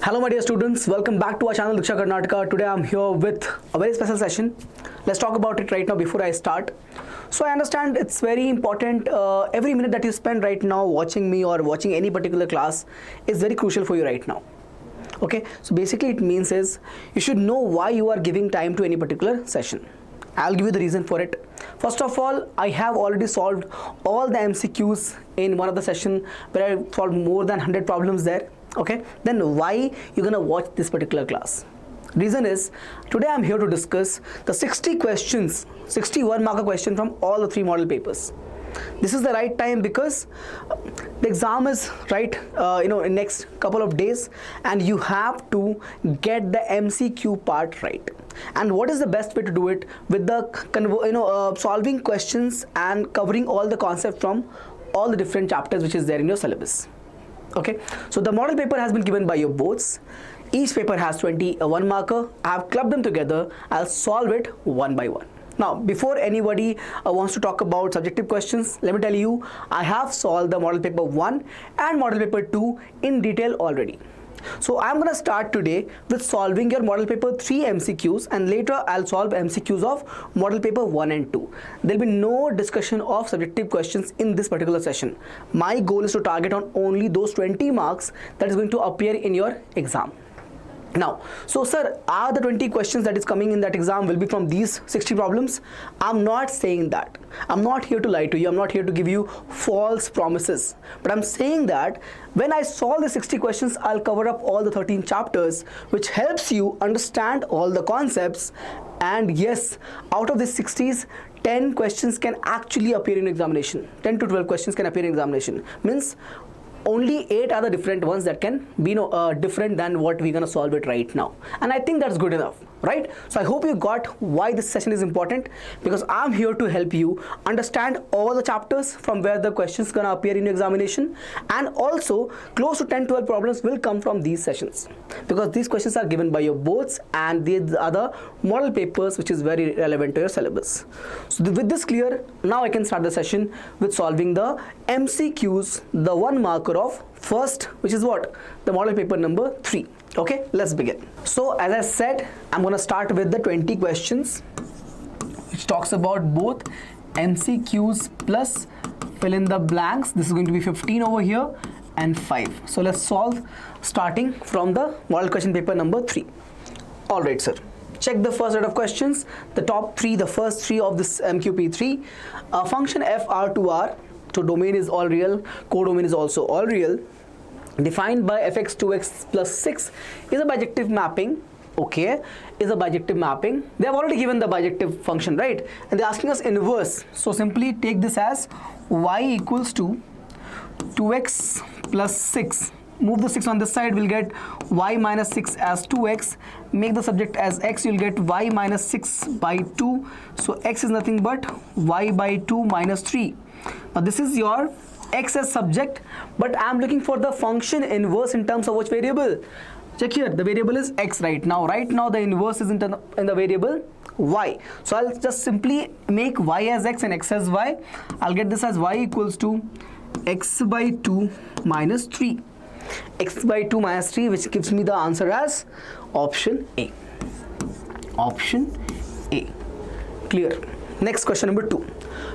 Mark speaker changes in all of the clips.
Speaker 1: Hello my dear students, welcome back to our channel Deeksha Karnataka. Today I'm here with a very special session. Let's talk about it right now before I start. So I understand it's very important, every minute that you spend right now watching me or watching any particular class is very crucial for you right now. Okay, so basically it means is you should know why you are giving time to any particular session. I'll give you the reason for it. First of all, I have already solved all the MCQs in one of the session where I solved more than 100 problems there. Okay, then why you're gonna watch this particular class? Reason is, today I'm here to discuss the 60 questions, 61 marker question from all the 3 model papers. This is the right time because the exam is right in next couple of days and you have to get the MCQ part right. And what is the best way to do it? With the solving questions and covering all the concept from all the different chapters which is there in your syllabus. Okay, so the model paper has been given by your boards. Each paper has 21 marker. I have clubbed them together. I'll solve it one by one. Now, before anybody wants to talk about subjective questions, let me tell you, I have solved the model paper 1 and model paper 2 in detail already. So I'm going to start today with solving your model paper 3 MCQs, and later I'll solve MCQs of model paper 1 and 2. There'll be no discussion of subjective questions in this particular session. My goal is to target on only those 20 marks that is going to appear in your exam. Now, so sir, are the 20 questions that is coming in that exam will be from these 60 problems? I'm not saying that. I'm not here to lie to you. I'm not here to give you false promises. But I'm saying that when I solve the 60 questions, I'll cover up all the 13 chapters, which helps you understand all the concepts. And yes, out of these 60s, 10 questions can actually appear in examination. 10 to 12 questions can appear in examination. Means only 8 are the different ones that can be different than what we're gonna solve it right now, and I think that's good enough, right? So I hope you got why this session is important, because I'm here to help you understand all the chapters from where the questions gonna appear in your examination, and also close to 10-12 problems will come from these sessions, because these questions are given by your boards and the other model papers which is very relevant to your syllabus. So with this clear, now I can start the session with solving the MCQs, the 1 marker of first, which is what? The model paper number 3. Okay, let's begin. So as I said, I'm going to start with the 20 questions which talks about both MCQs plus fill in the blanks. This is going to be 15 over here and 5. So let's solve starting from the model question paper number 3. All right, sir. Check the first set of questions. The top 3, the first 3 of this MQP3. Function f R2R. So domain is all real, codomain is also all real, defined by fx 2x plus 6 is a bijective mapping. Okay, is a bijective mapping. They have already given the bijective function, right? And they're asking us inverse. So simply take this as y equals to 2x plus 6. Move the 6 on this side, we'll get y minus 6 as 2x. Make the subject as x, you'll get y minus 6 by 2. So x is nothing but y by 2 minus 3. Now this is your x as subject, but I'm looking for the function inverse in terms of which variable. Check here, the variable is x right now. Right now the inverse is in the variable y. So I'll just simply make y as x and x as y. I'll get this as y equals to x by 2 minus 3. X by 2 minus 3, which gives me the answer as option A. Option A. Clear. Next question number 2.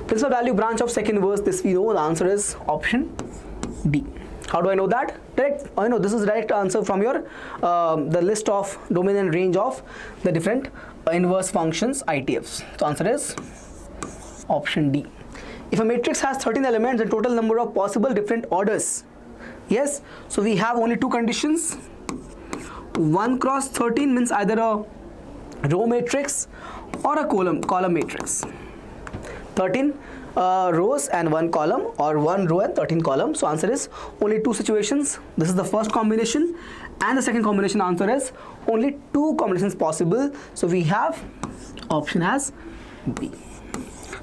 Speaker 1: Principal value branch of second verse. This we know the answer is option D. How do I know that? Direct. I know this is direct answer from your the list of domain and range of the different inverse functions ITFs. So answer is option D. If a matrix has 13 elements, the total number of possible different orders. Yes. So we have only 2 conditions. 1 cross 13 means either a row matrix or a column matrix. 13 rows and 1 column, or 1 row and 13 columns. So answer is only 2 situations. This is the first combination, and the second combination answer is only 2 combinations possible. So we have option as B.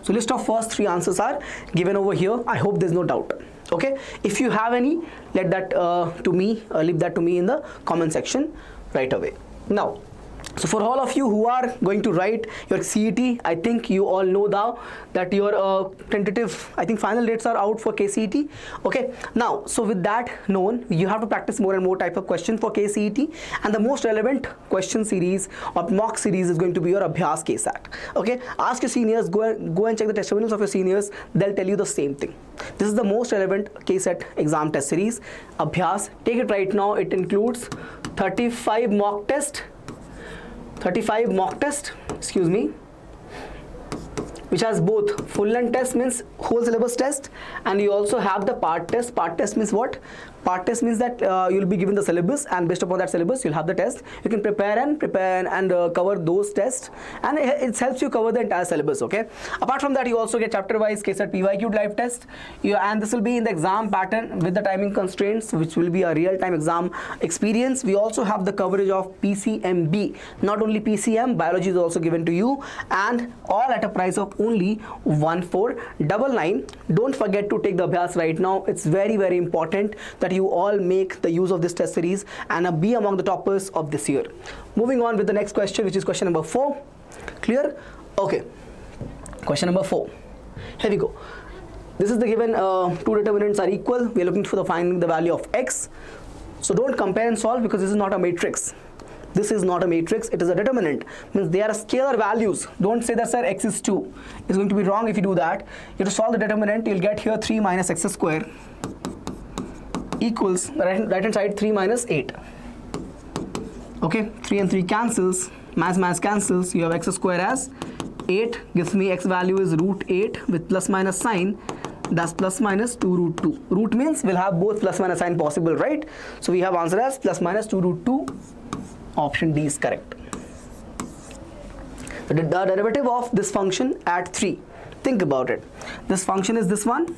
Speaker 1: So list of first 3 answers are given over here. I hope there's no doubt. Okay, if you have any, let that to me, leave that to me in the comment section right away. Now So for all of you who are going to write your CET, I think you all know now that your tentative, I think final dates are out for KCET. Okay, now, so with that known, you have to practice more and more type of questions for KCET, and the most relevant question series or mock series is going to be your ABHYAS KSAT. Okay, ask your seniors, go and check the testimonials of your seniors, they'll tell you the same thing. This is the most relevant KCET exam test series, ABHYAS. Take it right now. It includes 35 mock test, excuse me, which has both full length test, means whole syllabus test, and you also have the part test. Part test means what? Part test means that you'll be given the syllabus, and based upon that syllabus you'll have the test. You can prepare and cover those tests, and it helps you cover the entire syllabus. Okay, apart from that, you also get chapter wise KCET PYQ live test, and this will be in the exam pattern with the timing constraints, which will be a real-time exam experience. We also have the coverage of PCMB, not only PCM, biology is also given to you, and all at a price of only 1499. Don't forget to take the ABHYAS right now. It's very, very important that you all make the use of this test series and be among the toppers of this year. Moving on with the next question, which is question number 4. Clear? Okay, question number 4. Here we go. This is the given two determinants are equal. We are looking for finding the value of x. So don't compare and solve, because this is not a matrix. This is not a matrix, it is a determinant. Means they are scalar values. Don't say that, sir, x is 2. It's going to be wrong if you do that. You have to solve the determinant. You'll get here 3 minus x square equals right hand side 3 minus 8. Okay, 3 and 3 cancels, mass cancels. You have x square as 8, gives me x value is root 8 with plus minus sign. That's plus minus 2 root 2. Root means we'll have both plus minus sign possible, right? So we have answer as plus minus 2 root 2. Option D is correct. The derivative of this function at 3. Think about it. This function is this one.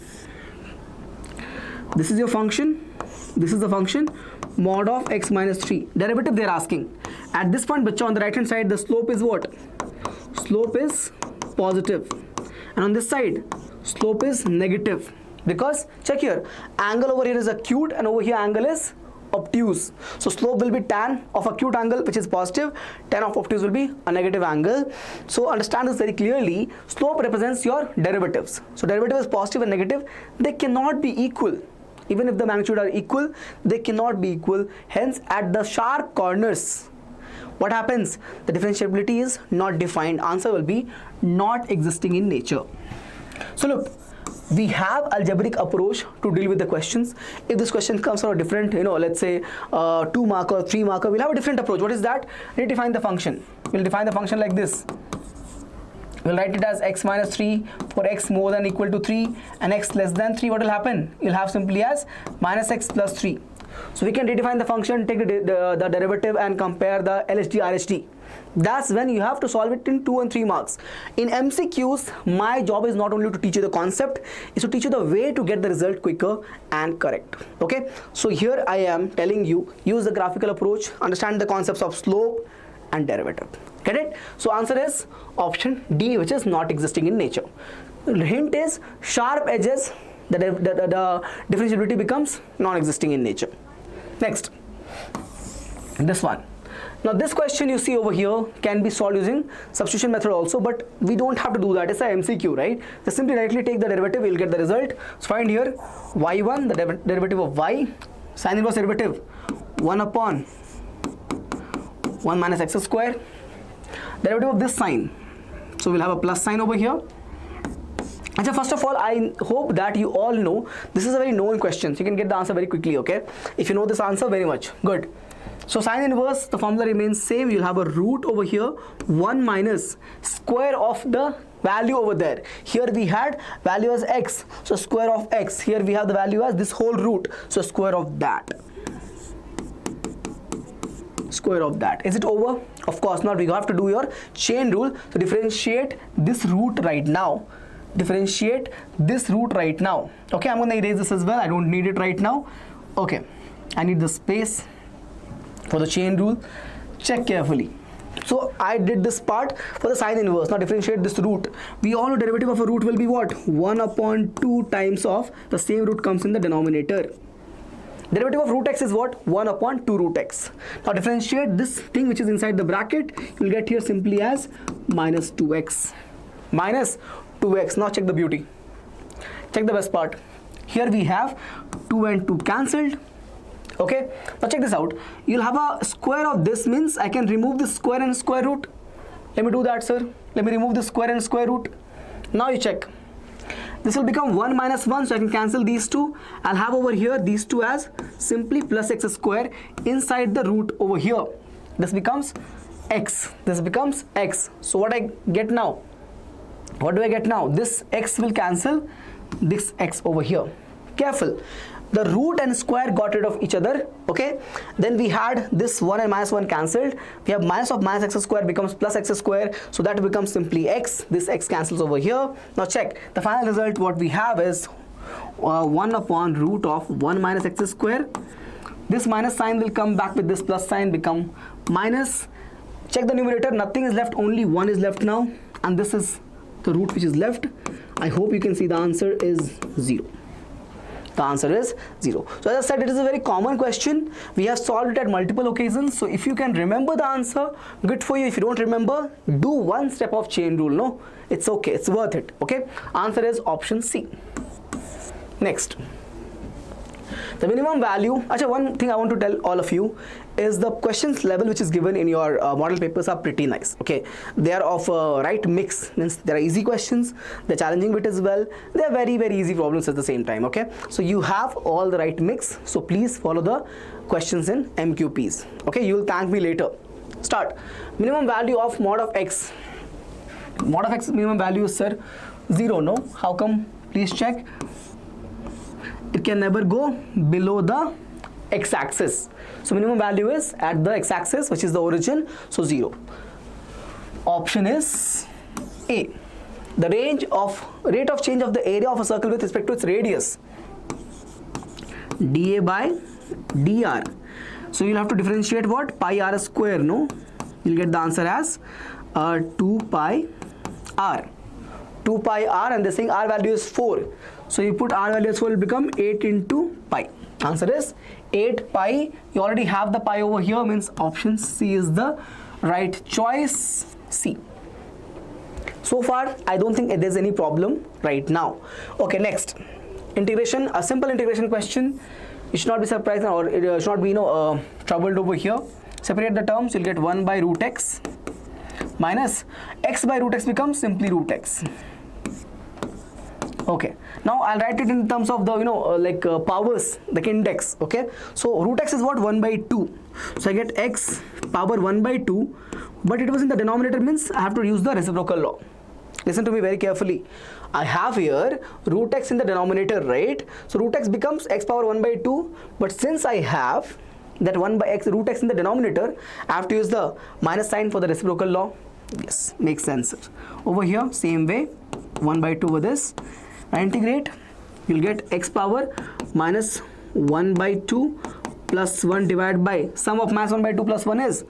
Speaker 1: This is your function. This is the function mod of x minus 3. Derivative they are asking. At this point, bacha, on the right hand side, the slope is what? Slope is positive. And on this side, slope is negative. Because, check here, angle over here is acute and over here angle is obtuse. So slope will be tan of acute angle, which is positive. Tan of obtuse will be a negative angle. So understand this very clearly. Slope represents your derivatives. So derivative is positive and negative. They cannot be equal. Even if the magnitude are equal, they cannot be equal. Hence, at the sharp corners, what happens? The differentiability is not defined. Answer will be not existing in nature. So look, we have algebraic approach to deal with the questions. If this question comes from a different, let's say 2 marker, 3 marker, we'll have a different approach. What is that? We define the function. We'll define the function like this. We'll write it as x minus 3 for x more than equal to 3 and x less than 3. What will happen? You'll have simply as minus x plus 3. So we can redefine the function, take the derivative and compare the LHD, RHD. That's when you have to solve it in 2 and 3 marks. In MCQs, my job is not only to teach you the concept, is to teach you the way to get the result quicker and correct. Okay, so here I am telling you, use the graphical approach, understand the concepts of slope and derivative. Get it? So answer is option D, which is not existing in nature. Hint is sharp edges, the differentiability becomes non-existing in nature. Next, this one. Now this question you see over here can be solved using substitution method also, but we don't have to do that. It's a MCQ, right? Just simply directly take the derivative, we'll get the result. So find here y1, the derivative of y, sine inverse derivative 1 upon 1 minus x square, derivative of this sign. So we'll have a plus sign over here. And so first of all, I hope that you all know this is a very known question, so you can get the answer very quickly, okay? If you know this answer very much, good. So sine inverse, the formula remains same. You'll have a root over here, 1 minus square of the value over there. Here we had value as x, so square of x. Here we have the value as this whole root, so square of that. Square of that. Is it over? Of course not. We have to do your chain rule. So differentiate this root right now. Differentiate this root right now. Okay, I'm going to erase this as well. I don't need it right now. Okay, I need the space for the chain rule. Check carefully. So I did this part for the sine inverse. Now differentiate this root. We all know derivative of a root will be what? 1 upon 2 times of the same root comes in the denominator. Derivative of root x is what? 1 upon 2 root x. Now differentiate this thing which is inside the bracket. You'll get here simply as minus 2x. Minus 2x. Now check the beauty. Check the best part. Here we have 2 and 2 cancelled. Okay. Now check this out. You'll have a square of this, means I can remove the square and square root. Let me do that, sir. Let me remove the square and square root. Now you check. This will become 1 minus 1, so I can cancel these two. I'll have over here these two as simply plus x square inside the root over here. This becomes x. This becomes x. So what I get now? What do I get now? This x will cancel this x over here. Careful. The root and square got rid of each other. Okay. Then we had this 1 and minus 1 cancelled. We have minus of minus x square becomes plus x square. So that becomes simply x. This x cancels over here. Now check. The final result what we have is 1 upon root of 1 minus x square. This minus sign will come back with this plus sign, become minus. Check the numerator. Nothing is left. Only 1 is left now. And this is the root which is left. I hope you can see the answer is 0. The answer is 0. So as I said, it is a very common question. We have solved it at multiple occasions. So if you can remember the answer, good for you. If you don't remember, do one step of chain rule. No, it's okay. It's worth it. Okay. Answer is option C. Next. The minimum value. Actually, one thing I want to tell all of you is the questions level which is given in your model papers are pretty nice. Okay, they are of right mix, means there are easy questions, they're challenging bit as well, they are very easy problems at the same time. Okay, so you have all the right mix, so please follow the questions in MQPs. Okay, you will thank me later. Start. Minimum value of mod of x. Mod of x minimum value is, sir, 0. No, how come? Please check. It can never go below the x-axis. So minimum value is at the x-axis, which is the origin, so 0. Option is A. The rate of change of the area of a circle with respect to its radius, dA by dr. So you'll have to differentiate what? Pi r square, no? You'll get the answer as 2 pi r. 2 pi r, and this thing r value is 4. So you put r value as 4, will become 8 into pi. Answer is 8 pi. You already have the pi over here, means option C is the right choice. C. So far, I don't think there's any problem right now. Okay, next. Integration, a simple integration question. You should not be surprised, or it should not be troubled over here. Separate the terms, you'll get 1 by root x minus x by root x becomes simply root x. Okay, now I'll write it in terms of the powers, like index. Okay, so root x is what? 1 by 2. So I get x power 1 by 2, but it was in the denominator, means I have to use the reciprocal law. Listen to me very carefully. I have here root x in the denominator, right? So root x becomes x power 1 by 2, but since I have that 1 by x root x in the denominator, I have to use the minus sign for the reciprocal law. Yes, makes sense. Over here, same way, 1 by 2 over this. Integrate, you'll get x power minus 1 by 2 plus 1 divided by sum of minus 1 by 2 plus 1 is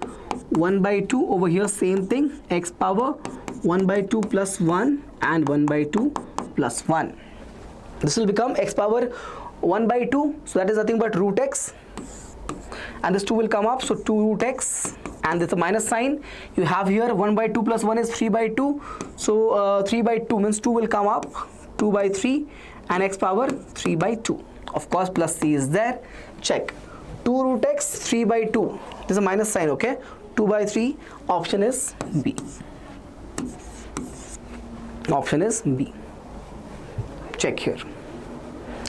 Speaker 1: 1 by 2. Over here, same thing, x power 1 by 2 plus 1 and 1 by 2 plus 1. This will become x power 1 by 2, so that is nothing but root x, and this 2 will come up, so 2 root x, and there's a minus sign. You have here 1 by 2 plus 1 is 3 by 2, so 3 by 2 means 2 will come up, 2 by 3, and x power 3 by 2. Of course, plus c is there. Check. 2 root x, 3 by 2. There's a minus sign, okay? 2 by 3. Option is B. Option is B. Check here.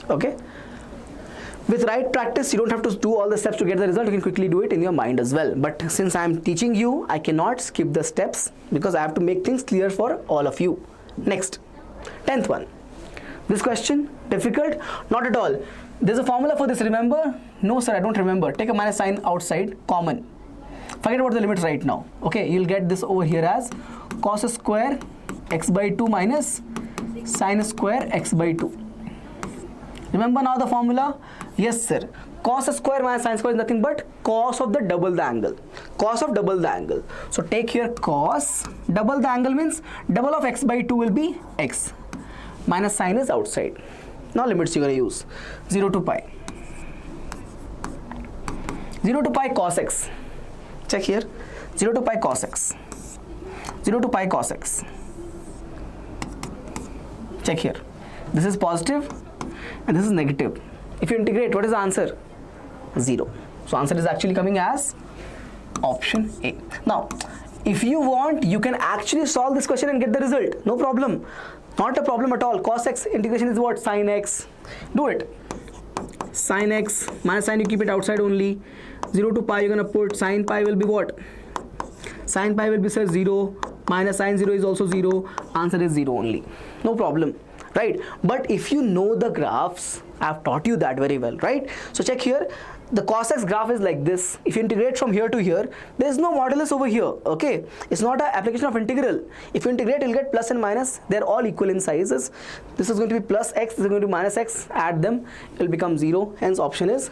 Speaker 1: Okay? With right practice, you don't have to do all the steps to get the result. You can quickly do it in your mind as well. But since I am teaching you, I cannot skip the steps because I have to make things clear for all of you. Next, 10th one. This question, difficult? Not at all. There's a formula for this, remember? No sir, I don't remember. Take a minus sign outside, common. Forget about the limits right now. Okay, you'll get this over here as cos square x by 2 minus sin square x by 2. Remember now the formula? Yes sir. Cos square minus sin square is nothing but cos of the double the angle. Cos of double the angle. So take here cos, double the angle means double of x by 2 will be x. Minus sign is outside. Now limits you're going to use 0 to pi. 0 to pi cos x. Check here. 0 to pi cos x. 0 to pi cos x. Check here. This is positive and this is negative. If you integrate, what is the answer? 0. So answer is actually coming as option A. Now, if you want, you can actually solve this question and get the result. No problem. Not a problem at all. Cos x integration is what? Sin x. Do it. Sin x minus sin, you keep it outside only. 0 to pi, you're going to put sin pi will be what? Sin pi will be 0. Minus sin 0 is also 0. Answer is 0 only. No problem. Right? But if you know the graphs, I've taught you that very well. Right? So check here. The cos x graph is like this. If you integrate from here to here, there is no modulus over here. Okay, it's not an application of integral. If you integrate, you'll get plus and minus. They're all equal in sizes. This is going to be plus x, this is going to be minus x. Add them, it will become 0. Hence option is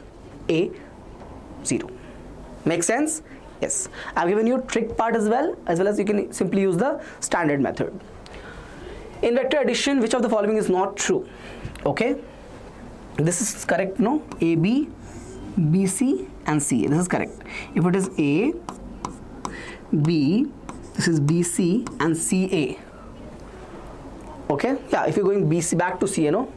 Speaker 1: A, 0. Make sense? Yes. I've given you trick part as well as you can simply use the standard method. In vector addition, which of the following is not true? Okay, this is correct. No, A, B, BC and CA. This is correct. If it is A, B, this is BC and CA. Okay, yeah, if you're going BC back to CA, no?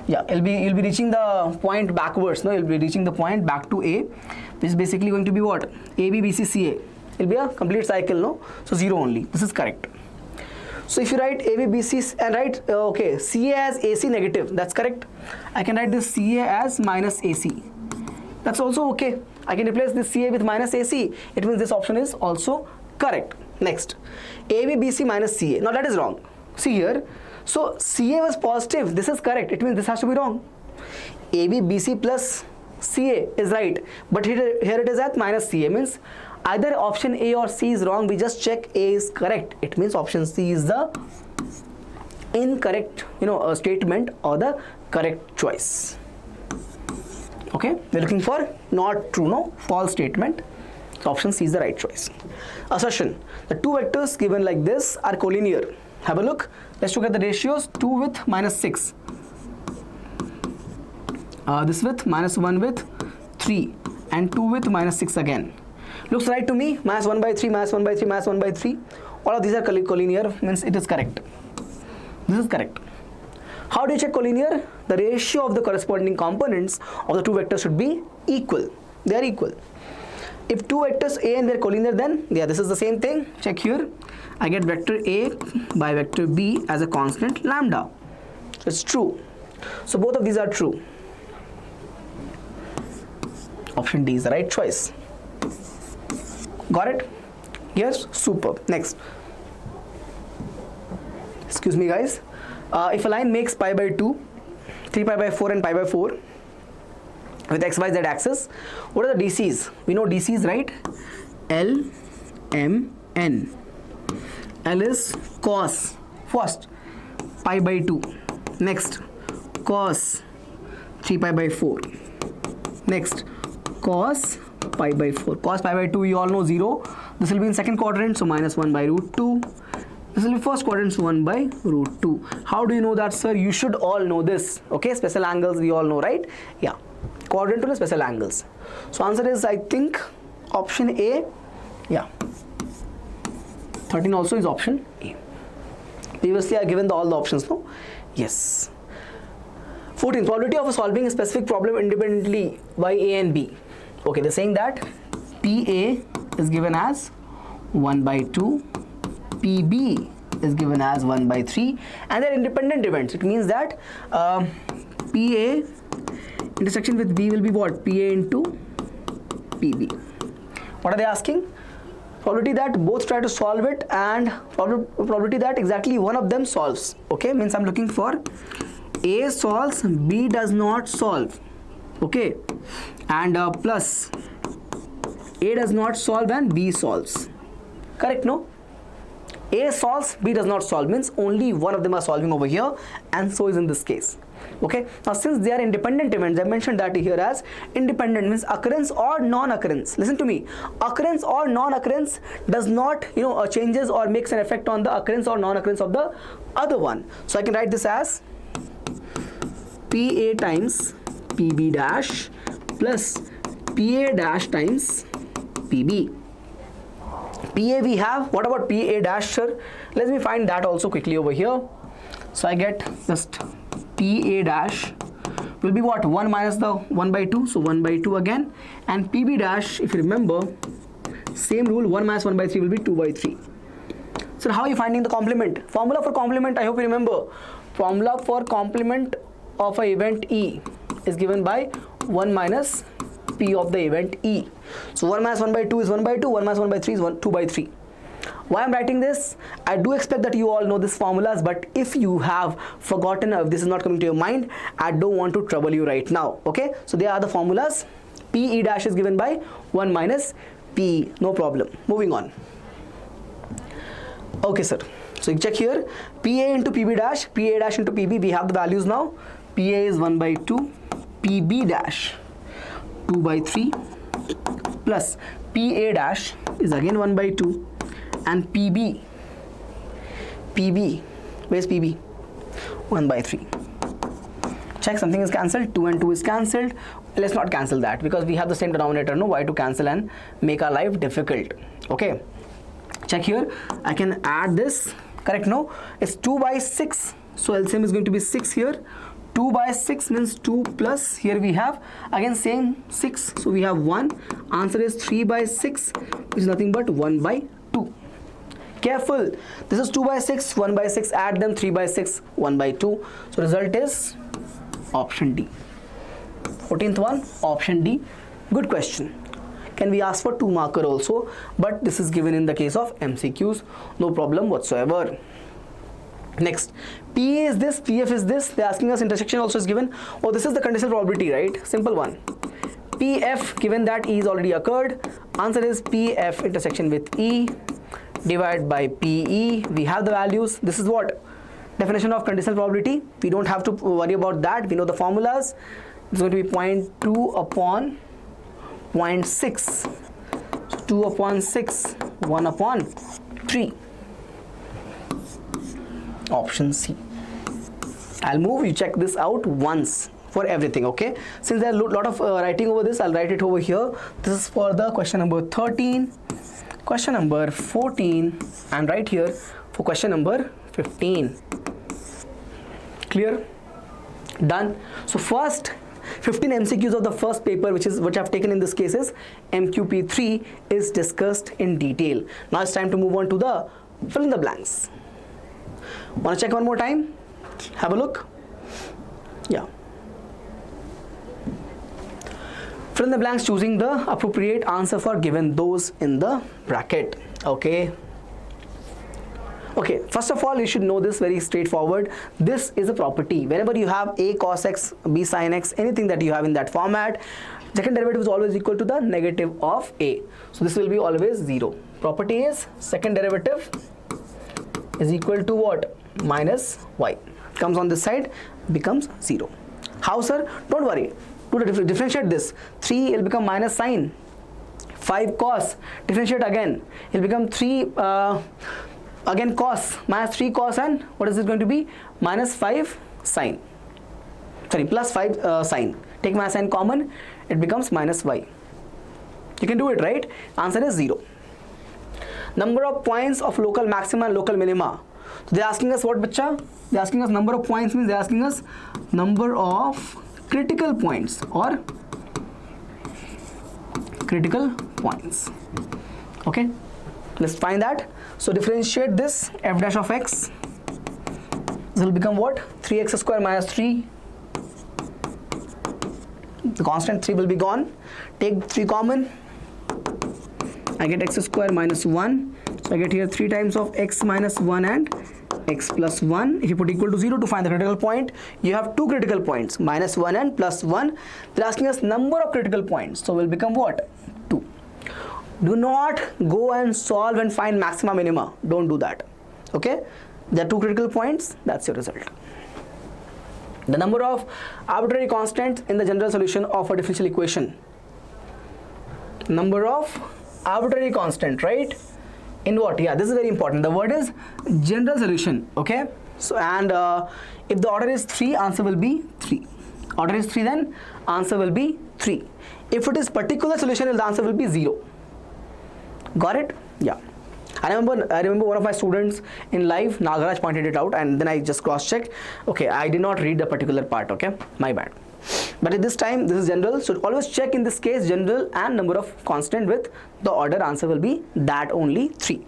Speaker 1: Yeah, you'll be reaching the point backwards, no? You'll be reaching the point back to A, which is basically going to be what? AB, BC, CA. It'll be a complete cycle, no? So 0 only. This is correct. So if you write AB, BC and write, okay, CA as AC negative, that's correct. I can write this CA as minus AC. That's also okay. I can replace this CA with minus AC. It means this option is also correct. Next, AB, BC minus CA. Now that is wrong. See here. So CA was positive. This is correct. It means this has to be wrong. AB, BC plus CA is right. But here it is at minus CA. Means either option A or C is wrong. We just check A is correct. It means option C is the incorrect, statement or the correct choice. Okay, we're looking for not true, no, false statement. So option C is the right choice. Assertion: the two vectors given like this are collinear. Have a look. Let's look at the ratios. 2 with minus 6. This with minus 1 with 3 and 2 with minus 6 again. Looks right to me. Minus 1 by 3, minus 1 by 3, minus 1 by 3. All of these are collinear, means it is correct. This is correct. How do you check collinear? The ratio of the corresponding components of the two vectors should be equal. They are equal. If two vectors A and B are collinear, then yeah, this is the same thing. Check here. I get vector A by vector B as a constant lambda. So it's true. So both of these are true. Option D is the right choice. Got it? Yes? Superb. Next. Excuse me, guys. If a line makes pi by 2, 3 pi by 4 and pi by 4 with x, y, z axis, what are the DCs? We know DCs, right? L, M, N. L is cos, first, pi by 2. Next, cos 3 pi by 4. Next, cos pi by 4. Cos pi by 2, you all know 0. This will be in second quadrant, so minus 1 by root 2. This will be first quadrant, so 1 by root 2. How do you know that, sir? You should all know this. Okay, special angles we all know, right? Yeah, quadrant to special angles. So answer is, I think, option A. Yeah, 13 also is option A. Previously I given all the options, no? Yes. 14. Probability of solving a specific problem independently by A and B. Okay, they're saying that PA is given as 1 by 2, PB is given as 1 by 3, and they're independent events. It means that PA intersection with B will be what? PA into PB. What are they asking? Probability that both try to solve it and probability that exactly one of them solves. Okay, means I'm looking for A solves, B does not solve. Okay, and plus A does not solve and B solves. Correct, no? A solves, B does not solve, means only one of them are solving over here, and so is in this case. Okay, now since they are independent events, I mentioned that here as independent means occurrence or non-occurrence. Listen to me, occurrence or non-occurrence does not changes or makes an effect on the occurrence or non-occurrence of the other one. So I can write this as PA times PB dash plus PA dash times PB. PA we have, what about PA dash, sir? Let me find that also quickly over here. So I get just PA dash will be what? 1 minus the 1 by 2, so 1 by 2 again, and PB dash, if you remember, same rule, 1 minus 1 by 3 will be 2 by 3. So how are you finding the complement? Formula for complement, I hope you remember. Formula for complement of a event E is given by 1 minus P of the event E. So 1 minus 1 by 2 is 1 by 2, 1 minus 1 by 3 is 2 by 3. Why I'm writing this? I do expect that you all know these formulas, but if you have forgotten, if this is not coming to your mind, I don't want to trouble you right now. Okay, so there are the formulas. PE dash is given by 1 minus P, no problem. Moving on. Okay, sir. So you check here, PA into PB dash, PA dash into PB, we have the values now. PA is 1 by 2, PB dash 2 by 3, plus PA dash is again 1 by 2, and PB, where's PB? 1 by 3. Check, something is cancelled, 2 and 2 is cancelled. Let's not cancel that because we have the same denominator, no? Why to cancel and make our life difficult? Okay, check here, I can add this, correct? No, it's 2 by 6, so LCM is going to be 6 here. 2 by 6 means 2 plus, here we have again same 6, so we have 1. Answer is 3 by 6, which is nothing but 1 by 2. Careful, this is 2 by 6, 1 by 6, add them, 3 by 6, 1 by 2. So result is option D. 14th one, option D. Good question. Can be asked for 2 marker also, but this is given in the case of MCQs, no problem whatsoever. Next, PA is this, PF is this, they're asking us intersection also is given. Oh, this is the conditional probability, right? Simple one. PF, given that E is already occurred, answer is PF intersection with E divided by PE. We have the values. This is what? Definition of conditional probability. We don't have to worry about that. We know the formulas. It's going to be 0.2 upon 0.6. 2 upon 6, 1 upon 3. Option C. I'll move, you check this out once for everything, okay? Since there's a lot of writing over this, I'll write it over here. This is for the question number 13, question number 14, and right here for question number 15. Clear? Done. So first 15 MCQs of the first paper, which I've taken in this case, is MQP3 is discussed in detail. Now it's time to move on to the fill in the blanks. Want to check one more time? Have a look. Yeah. Fill in the blanks choosing the appropriate answer for given those in the bracket. Okay. Okay, first of all, you should know this very straightforward. This is a property. Whenever you have a cos x, b sin x, anything that you have in that format, second derivative is always equal to the negative of a. So this will be always 0. Property is second derivative is equal to what? Minus y. Comes on this side, becomes 0. How, sir? Don't worry. To differentiate this, 3 will become minus sine. 5 cos. Differentiate again. It will become 3 again cos, minus 3 cos, and what is it going to be? Minus 5 sine. Sorry, plus 5 sine. Take minus sine common, it becomes minus y. You can do it, right? Answer is 0. Number of points of local maxima and local minima. So they are asking us what, bacha? They are asking us number of points, means they are asking us number of critical points or critical points. Okay, let's find that. So differentiate this, f dash of x. This will become what? 3x square minus 3. The constant 3 will be gone. Take 3 common. I get x square minus 1. So I get here 3 times of x minus 1 and x plus 1. If you put equal to 0 to find the critical point, you have 2 critical points, minus 1 and plus 1. They're asking us number of critical points. So will become what? 2. Do not go and solve and find maxima minima. Don't do that. Okay? There are 2 critical points. That's your result. The number of arbitrary constants in the general solution of a differential equation. Number of arbitrary constant, right? In what? Yeah, this is very important. The word is general solution. Okay? So, and if the order is 3, answer will be 3. Order is 3, then answer will be 3. If it is particular solution, the answer will be 0. Got it? Yeah. I remember one of my students in live, Nagaraj pointed it out, and then I just cross-checked. Okay, I did not read the particular part, okay? My bad. But at this time, this is general, so always check in this case general and number of constant with the order. Answer will be that only 3.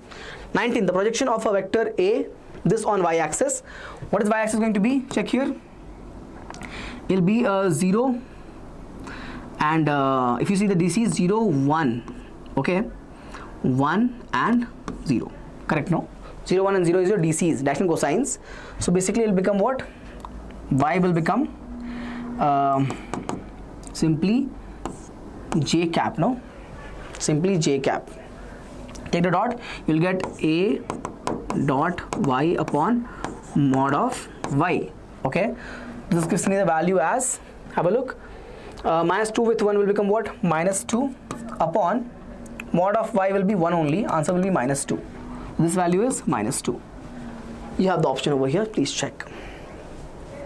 Speaker 1: 19, the projection of a vector A, this on y-axis. What is y-axis going to be? Check here. It will be 0, and if you see the DC, 0, 1, okay? 1 and 0, correct? No, 0, 1 and 0 is your DCs, dash and cosines. So basically it will become what? Y will become simply j cap, no? Simply j cap. Take the dot, you will get A dot y upon mod of y, okay? This gives me the value as, have a look, minus 2 with 1 will become what? Minus 2 upon mod of y will be 1 only, answer will be minus 2. This value is minus 2. You have the option over here, please check.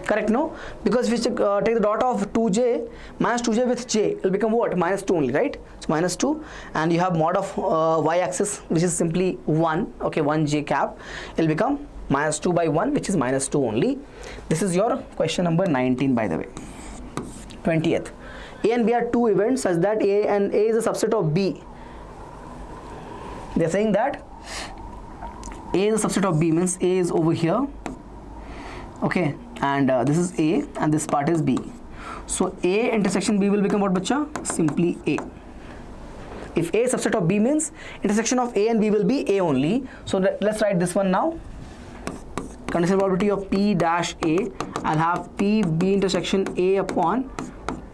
Speaker 1: Correct, no? Because if you take the dot of 2j, minus 2j with j, it will become what? Minus 2 only, right? So minus 2, and you have mod of y-axis, which is simply 1, okay, 1j cap. It will become minus 2 by 1, which is minus 2 only. This is your question number 19, by the way. 20th. A and B are two events such that A is a subset of B. They are saying that A is a subset of B, means A is over here, okay, and this is A and this part is B. So A intersection B will become what, bacha? Simply A. If A is subset of B means intersection of A and B will be A only. So let's write this one now. Conditional probability of P dash A, I'll have P B intersection A upon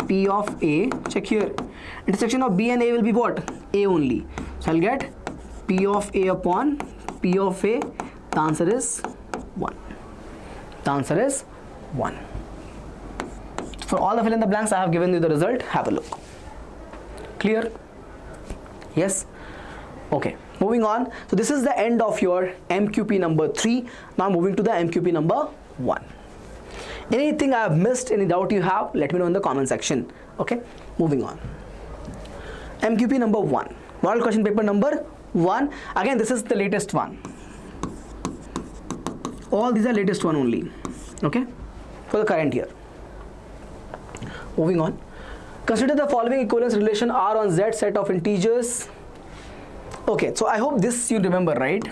Speaker 1: P of A. Check here. Intersection of B and A will be what? A only. So I'll get P of A upon P of A. The answer is 1. The answer is 1. For all the fill in the blanks, I have given you the result. Have a look. Clear? Yes? Okay. Moving on. So this is the end of your MQP number 3. Now moving to the MQP number 1. Anything I have missed, any doubt you have, let me know in the comment section. Okay. Moving on. MQP number 1. Model question paper number 1. Again, this is the latest one. All these are latest one only. Okay. For the current year. Moving on. Consider the following equivalence relation R on Z set of integers. Okay, so I hope this you remember, right?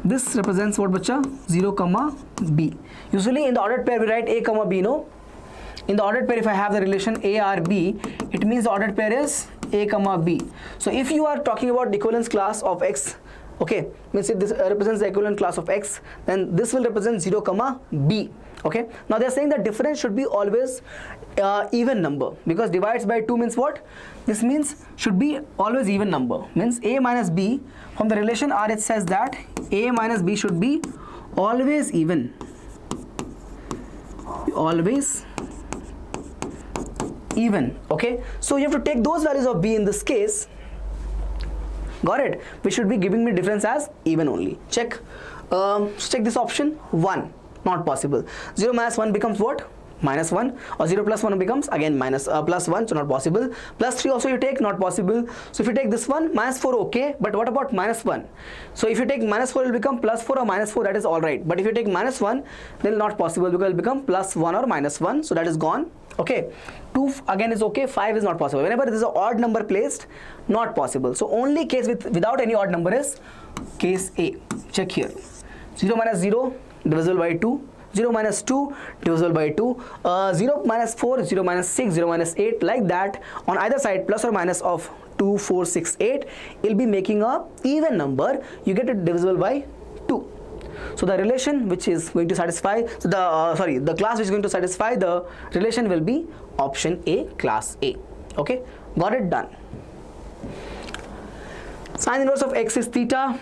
Speaker 1: This represents what, bacha? 0, B. Usually in the ordered pair we write A, B, no? In the ordered pair, if I have the relation A, R, B, it means the ordered pair is A, B. So if you are talking about the equivalence class of X, okay, means if this represents the equivalent class of X, then this will represent 0, B. Okay, now they are saying that difference should be always even number, because divides by 2 means what? This means should be always even number, means A minus B. From the relation R, it says that A minus B should be always even, always even. Okay, so you have to take those values of B in this case. Got it? Which should be giving me difference as even only. Check. Check this option. 1. Not possible. 0 minus 1 becomes what? Minus 1. Or 0 plus 1 becomes again plus 1, so not possible. Plus 3 also you take, not possible. So if you take this one, minus 4, okay, but what about minus 1? So if you take minus 4, it will become plus 4 or minus 4, that is alright. But if you take minus 1, then not possible, because it will become plus 1 or minus 1, so that is gone. Okay, 2 again is okay, 5 is not possible. Whenever there is an odd number placed, not possible. So only case without any odd number is case A. Check here. 0 minus 0 divisible by 2, 0 minus 2 divisible by 2, 0 minus 4, 0 minus 6, 0 minus 8, like that. On either side, plus or minus of 2, 4, 6, 8, it will be making a even number. You get it divisible by 2. So the relation which is going to satisfy, so the class which is going to satisfy the relation will be option A, class A. Okay, got it, done. Sine inverse of x is theta.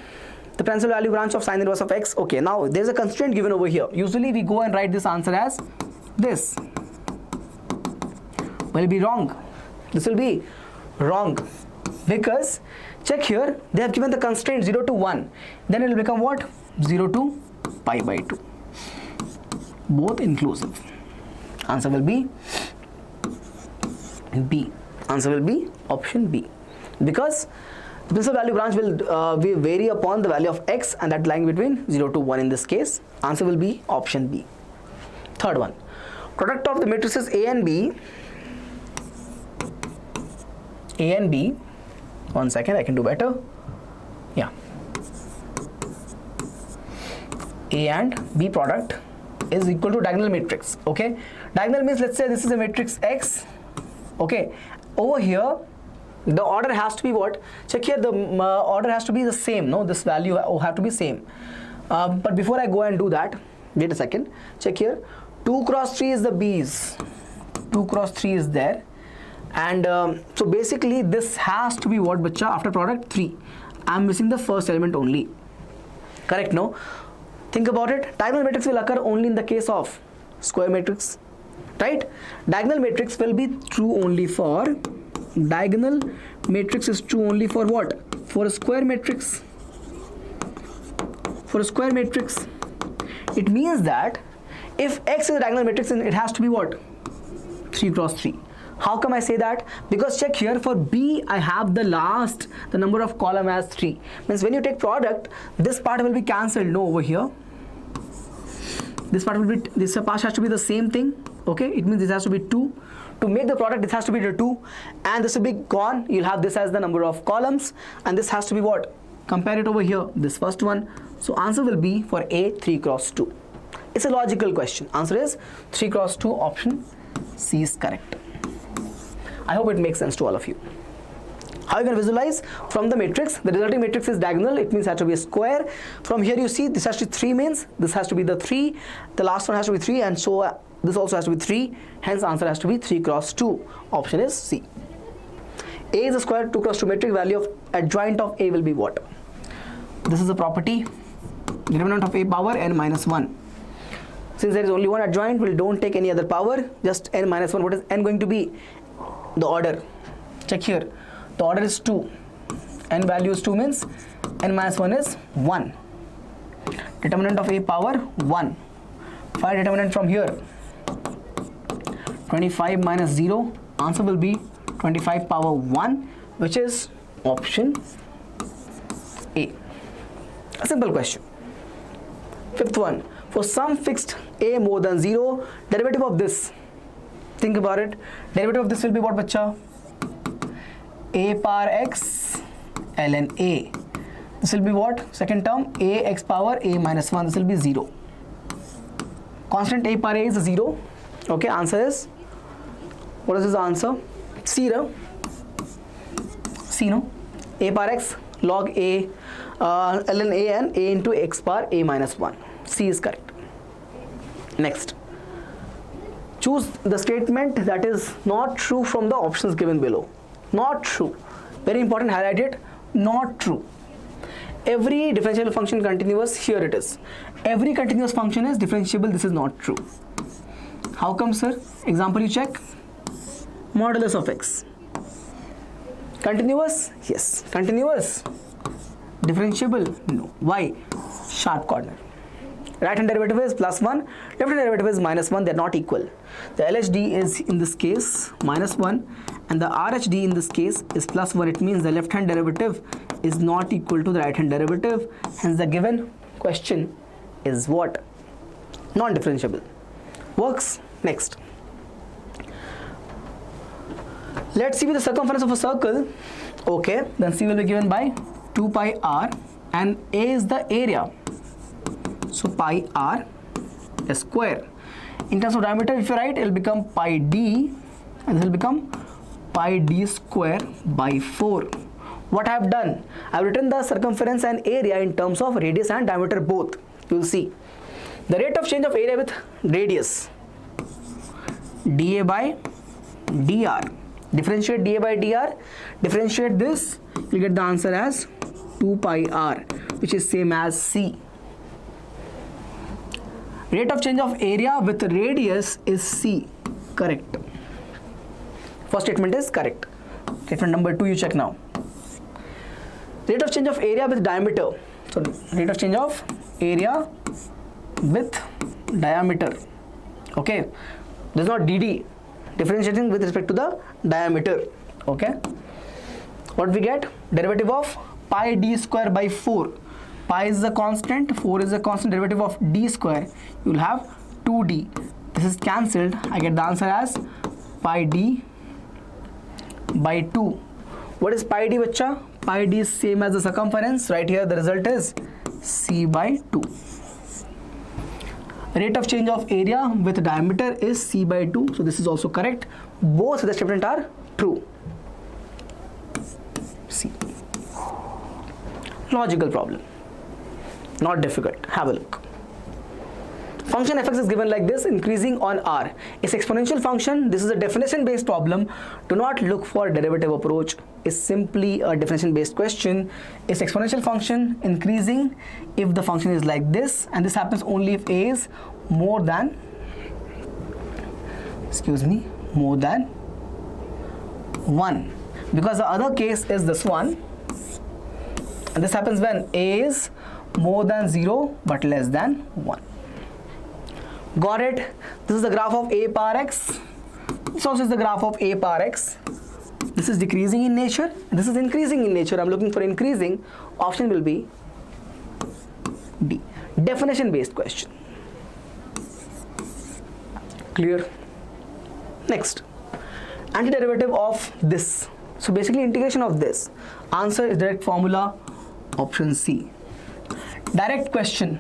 Speaker 1: The principal value branch of sine inverse of x. Okay, now there's a constraint given over here. Usually we go and write this answer as this. Will be wrong. This will be wrong, because check here, they have given the constraint 0 to 1. Then it will become what? 0 to pi by 2. Both inclusive. Answer will be B. Answer will be option B. Because the principal value branch will vary upon the value of x, and that lying between 0 to 1 in this case. Answer will be option B. Third one. Product of the matrices A and B. A and B. 1 second, I can do better. Yeah. A and B product is equal to diagonal matrix. Okay. Diagonal means, let's say this is a matrix X. Okay. Over here, the order has to be what? Check here, the order has to be the same. No, this value have to be same. But before I go and do that, wait a second. Check here. 2 cross 3 is the B's. 2 cross 3 is there. And so basically this has to be what, bacha? After product 3. I'm missing the first element only. Correct, no? Think about it. Diagonal matrix will occur only in the case of square matrix. Right? Diagonal matrix will be true only for, diagonal matrix is true only for what? For a square matrix. For a square matrix. It means that if X is a diagonal matrix, then it has to be what? 3 cross 3. How come I say that? Because check here, for B I have the number of column as 3. Means when you take product, this part will be cancelled. No, over here. This part will be, this part has to be the same thing. Okay, it means this has to be 2. To make the product, this has to be the 2, and this will be gone. You'll have this as the number of columns, and this has to be what? Compare it over here, this first one. So answer will be for A, 3 cross 2. It's a logical question. Answer is 3 cross 2, option C is correct. I hope it makes sense to all of you. How you can visualize from the matrix? The resulting matrix is diagonal. It means it has to be a square. From here you see this has to be 3 means this has to be the 3. The last one has to be 3, and so this also has to be 3. Hence answer has to be 3 cross 2. Option is C. A is a square 2 cross 2 matrix. Value of adjoint of A will be what? This is a property. Determinant of A power n minus 1. Since there is only one adjoint, we don't take any other power. Just n minus 1. What is n going to be? The order. Check here. The order is 2. N value is 2 means n minus 1 is 1. Determinant of A power 1. Find determinant from here. 25 minus 0. Answer will be 25 power 1, which is option A. A simple question. Fifth one. For some fixed A more than 0, derivative of this. Think about it. Derivative of this will be what, bacha? A power x ln A. This will be what? Second term, A x power A minus 1. This will be 0. Constant A power A is 0. Okay, answer is, what is his answer? C, no? C, no? A power x log A ln A and A into x power A minus 1. C is correct. Next. Choose the statement that is not true from the options given below. Not true. Very important, highlight it. Not true. Every differentiable function continuous, here it is. Every continuous function is differentiable, this is not true. How come, sir? Example you check. Modulus of x. Continuous? Yes. Continuous. Differentiable? No. Why? Sharp corner. Right hand derivative is plus 1, left hand derivative is minus 1, they are not equal. The LHD is in this case minus 1 and the RHD in this case is plus 1. It means the left hand derivative is not equal to the right hand derivative. Hence the given question is what? Non-differentiable. Works. Next. Let's see with the circumference of a circle. Okay, then C will be given by 2 pi r and A is the area. So pi r square. In terms of diameter, if you write, it will become pi d and this will become pi d square by 4. What I have done? I have written the circumference and area in terms of radius and diameter both. You will see. The rate of change of area with radius. dA by dr. Differentiate dA by dr. Differentiate this. You get the answer as 2 pi r, which is same as C. Rate of change of area with radius is C. Correct. First statement is correct. Statement number 2 you check now. Rate of change of area with diameter. Sorry, rate of change of area with diameter. Okay. This is not DD. Differentiating with respect to the diameter. Okay, what we get? Derivative of pi d square by 4. Pi is a constant, 4 is a constant. Derivative of d square, you will have 2d. This is cancelled. I get the answer as pi d by 2. What is pi d, bacha? Pi d is same as the circumference. Right here the result is c by 2. Rate of change of area with diameter is c by 2. So this is also correct. Both the statement are true. C. Logical problem. Not difficult. Have a look. Function fx is given like this, increasing on r. It's exponential function. This is a definition based problem. Do not look for derivative approach. It's simply a definition based question. It's exponential function increasing if the function is like this, and this happens only if a is more than, more than 1, because the other case is this one, and this happens when a is more than 0 but less than 1. Got it? This is the graph of a power x. This also is the graph of a power x. This is decreasing in nature. This is increasing in nature. I'm looking for increasing. Option will be D. Definition based question. Clear? Next. Antiderivative of this. So basically integration of this. Answer is direct formula. Option C. Direct question.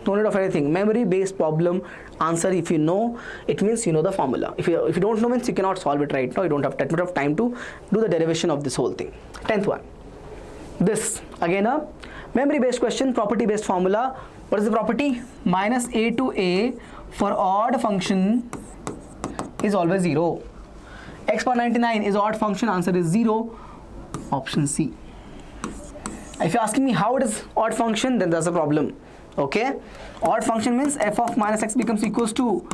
Speaker 1: No need of anything. Memory based problem. Answer, if you know, it means you know the formula. If you don't know, means you cannot solve it right now. You don't have that much of time to do the derivation of this whole thing. 10th one. This again a memory based question, property based formula. What is the property? Minus a to a for odd function is always 0. X power 99 is odd function. Answer is 0. Option C. If you're asking me how it is odd function, then there's a problem. Okay, odd function means f of minus x becomes equals to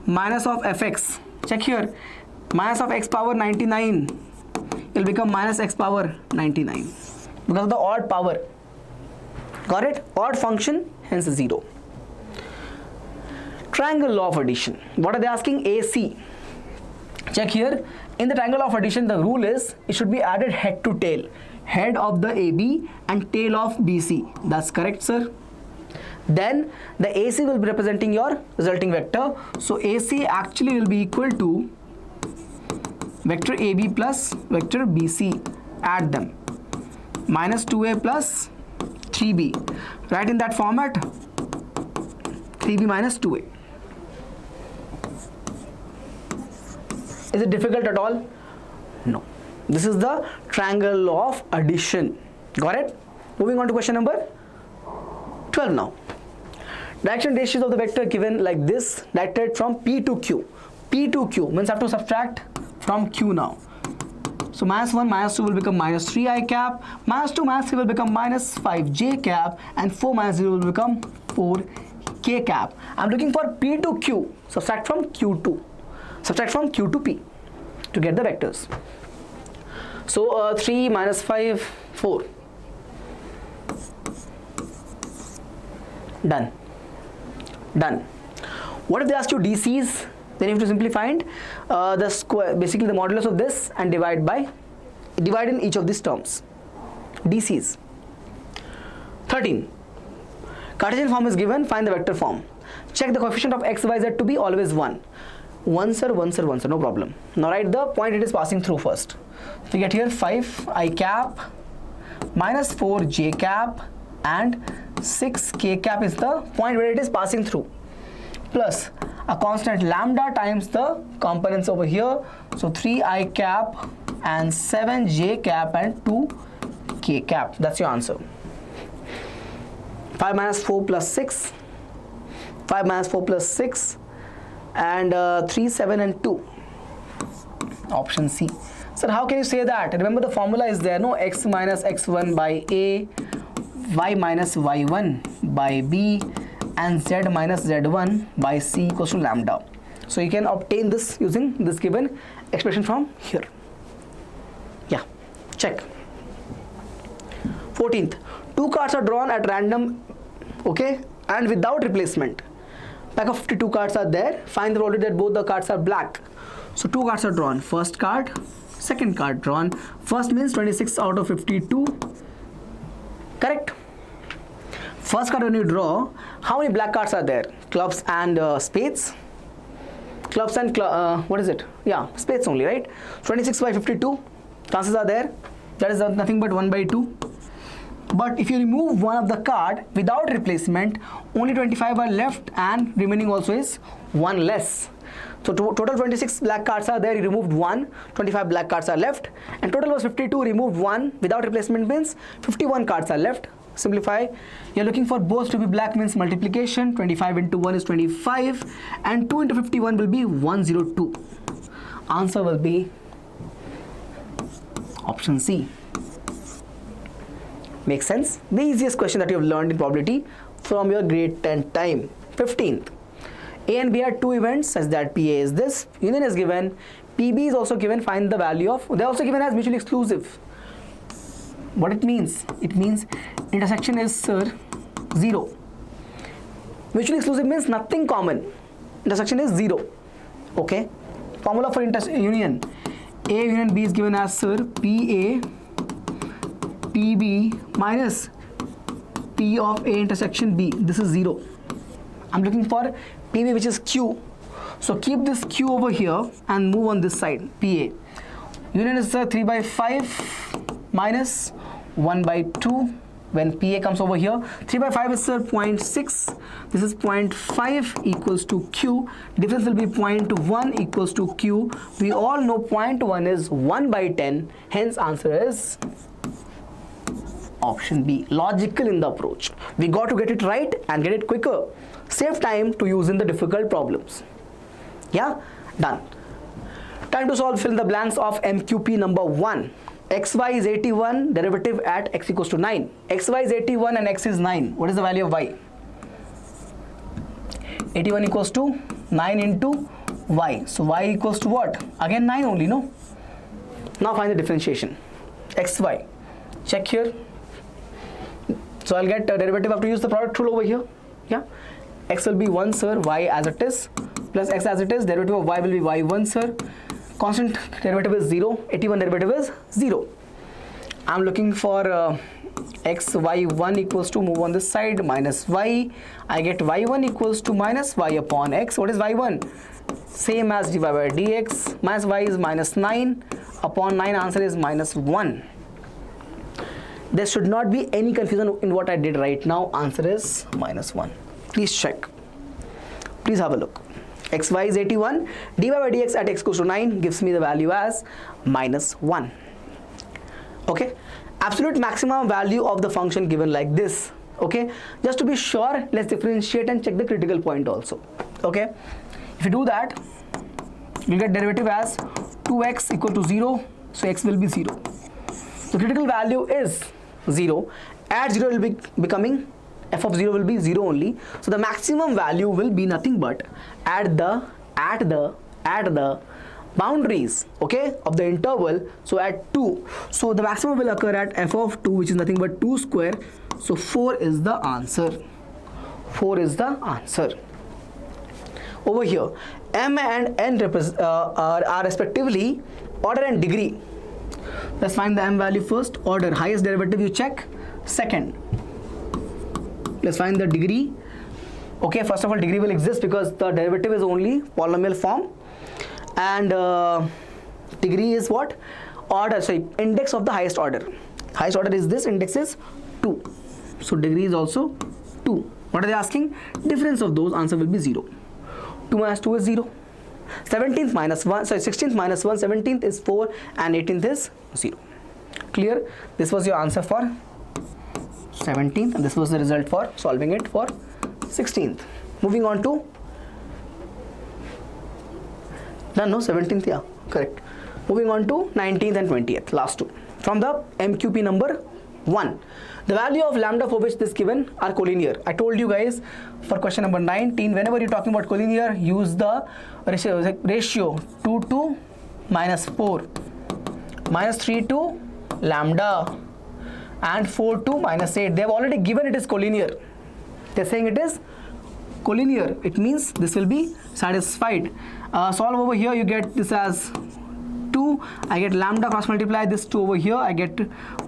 Speaker 1: minus of fx. Check here, minus of x power 99 will become minus x power 99 because of the odd power. Got it? Odd function, hence 0. Triangle law of addition. What are they asking? AC. Check here, in the triangle of addition the rule is it should be added head to tail. Head of the AB and tail of BC. That's correct, sir. Then the AC will be representing your resulting vector. So AC actually will be equal to vector AB plus vector BC. Add them. Minus 2A plus 3B. Write in that format 3B minus 2A. Is it difficult at all? No. This is the triangle law of addition. Got it? Moving on to question number 12 now. Direction ratios of the vector given like this, directed from P to Q. P to Q means I have to subtract from Q now. So minus 1, minus 2 will become minus 3i cap, minus 2, minus 3 will become minus 5j cap, and 4 minus 0 will become 4k cap. I'm looking for P to Q. Subtract from Q2. Subtract from Q to P to get the vectors. So 3 minus 5, 4. Done. Done. What if they ask you DCs? Then you have to simply find the square, basically the modulus of this, and divide in each of these terms. DCs. 13. Cartesian form is given. Find the vector form. Check the coefficient of x, y, z to be always 1. 1 sir, 1 sir, 1 sir, no problem. Now write the point it is passing through first. We get here 5i cap minus 4j cap and 6k cap is the point where it is passing through, plus a constant lambda times the components over here. So 3i cap and 7j cap and 2k cap. That's your answer. 5 minus 4 plus 6, 5 minus 4 plus 6, and 3, 7 and 2. Option C. Sir, how can you say that? Remember the formula is there, no? X minus x1 by A, y minus y1 by B, and z minus z1 by C equals to lambda. So you can obtain this using this given expression from here. Yeah, check. 14th, 2 cards are drawn at random, okay, and without replacement. Pack of 52 cards are there. Find the probability that both the cards are black. So 2 cards are drawn. First card, second card drawn. First means 26 out of 52. Correct. First card when you draw, how many black cards are there? Clubs and spades. Clubs and what is it? Yeah, spades only, right? 26 by 52. Chances are there. That is nothing but 1 by 2. But if you remove one of the card without replacement, only 25 are left and remaining also is 1 less. So total 26 black cards are there, you removed 1, 25 black cards are left, and total was 52, removed 1, without replacement means 51 cards are left. Simplify, you're looking for both to be black means multiplication, 25 into 1 is 25, and 2 into 51 will be 102. Answer will be option C. Makes sense? The easiest question that you have learned in probability from your grade 10 time. 15th. A and B are two events such that PA is this, union is given, PB is also given, find the value of, they are also given as mutually exclusive. What it means? It means intersection is 0. Mutually exclusive means nothing common. Intersection is 0. Okay. Formula for union. A union B is given as PA PB minus P of A intersection B. This is 0. I'm looking for PB, which is Q. So keep this Q over here and move on this side, PA. Union is 3 by 5 minus 1 by 2. When PA comes over here, 3 by 5 is 0.6. This is 0.5 equals to Q. Difference will be 0.1 equals to Q. We all know 0.1 is 1 by 10. Hence answer is option B. Logical in the approach. We got to get it right and get it quicker. Save time to use in the difficult problems. Yeah, done. Time to solve. Fill in the blanks of MQP number 1. xy is 81, derivative at x equals to 9. xy is 81 and x is 9. What is the value of y? 81 equals to 9 into y. So y equals to what? Again 9 only, no? Now find the differentiation. xy. Check here. So I'll get derivative. I have to use the product rule over here. Yeah. X will be 1, sir. Y as it is. Plus x as it is. Derivative of y will be y1, sir. Constant derivative is 0. 81 derivative is 0. I'm looking for xy1 equals to, move on this side, minus y. I get y1 equals to minus y upon x. What is y1? Same as dy by dx. Minus y is minus 9. Upon 9 answer is minus 1. There should not be any confusion in what I did right now. Answer is minus 1. Please check. Please have a look. xy is 81. dy by dx at x equals to 9 gives me the value as minus 1. Okay. Absolute maximum value of the function given like this. Okay. Just to be sure, let's differentiate and check the critical point also. Okay. If you do that, you'll get derivative as 2x equal to 0. So x will be 0. The critical value is 0. At 0 will be becoming f of 0 will be 0 only. So the maximum value will be nothing but at the boundaries, okay, of the interval. So at 2. So the maximum will occur at f of 2, which is nothing but 2 square. So 4 is the answer. 4 is the answer. Over here, m and n are respectively order and degree. Let's find the m value first. Order, highest derivative you check. Second, let's find the degree. Okay, first of all, degree will exist because the derivative is only polynomial form. And degree is what? Order, sorry, index of the highest order. Highest order is this, index is 2. So degree is also 2. What are they asking? Difference of those, answer will be 0. 2 minus 2 is 0. 17th minus 1, sorry, 16th minus 1, 17th is 4 and 18th is 0. Clear? This was your answer for 17th and this was the result for solving it for 16th. Moving on to, no, 17th, yeah, correct. Moving on to 19th and 20th, last two. From the MQP number 1. The value of lambda for which this given are collinear. I told you guys for question number 19, whenever you're talking about collinear, use the ratio 2 to minus 4, minus 3 to lambda, and 4 to minus 8. They have already given it is collinear. They're saying it is collinear. It means this will be satisfied. Solve over here, you get this as 2, I get lambda cross multiply this 2 over here, I get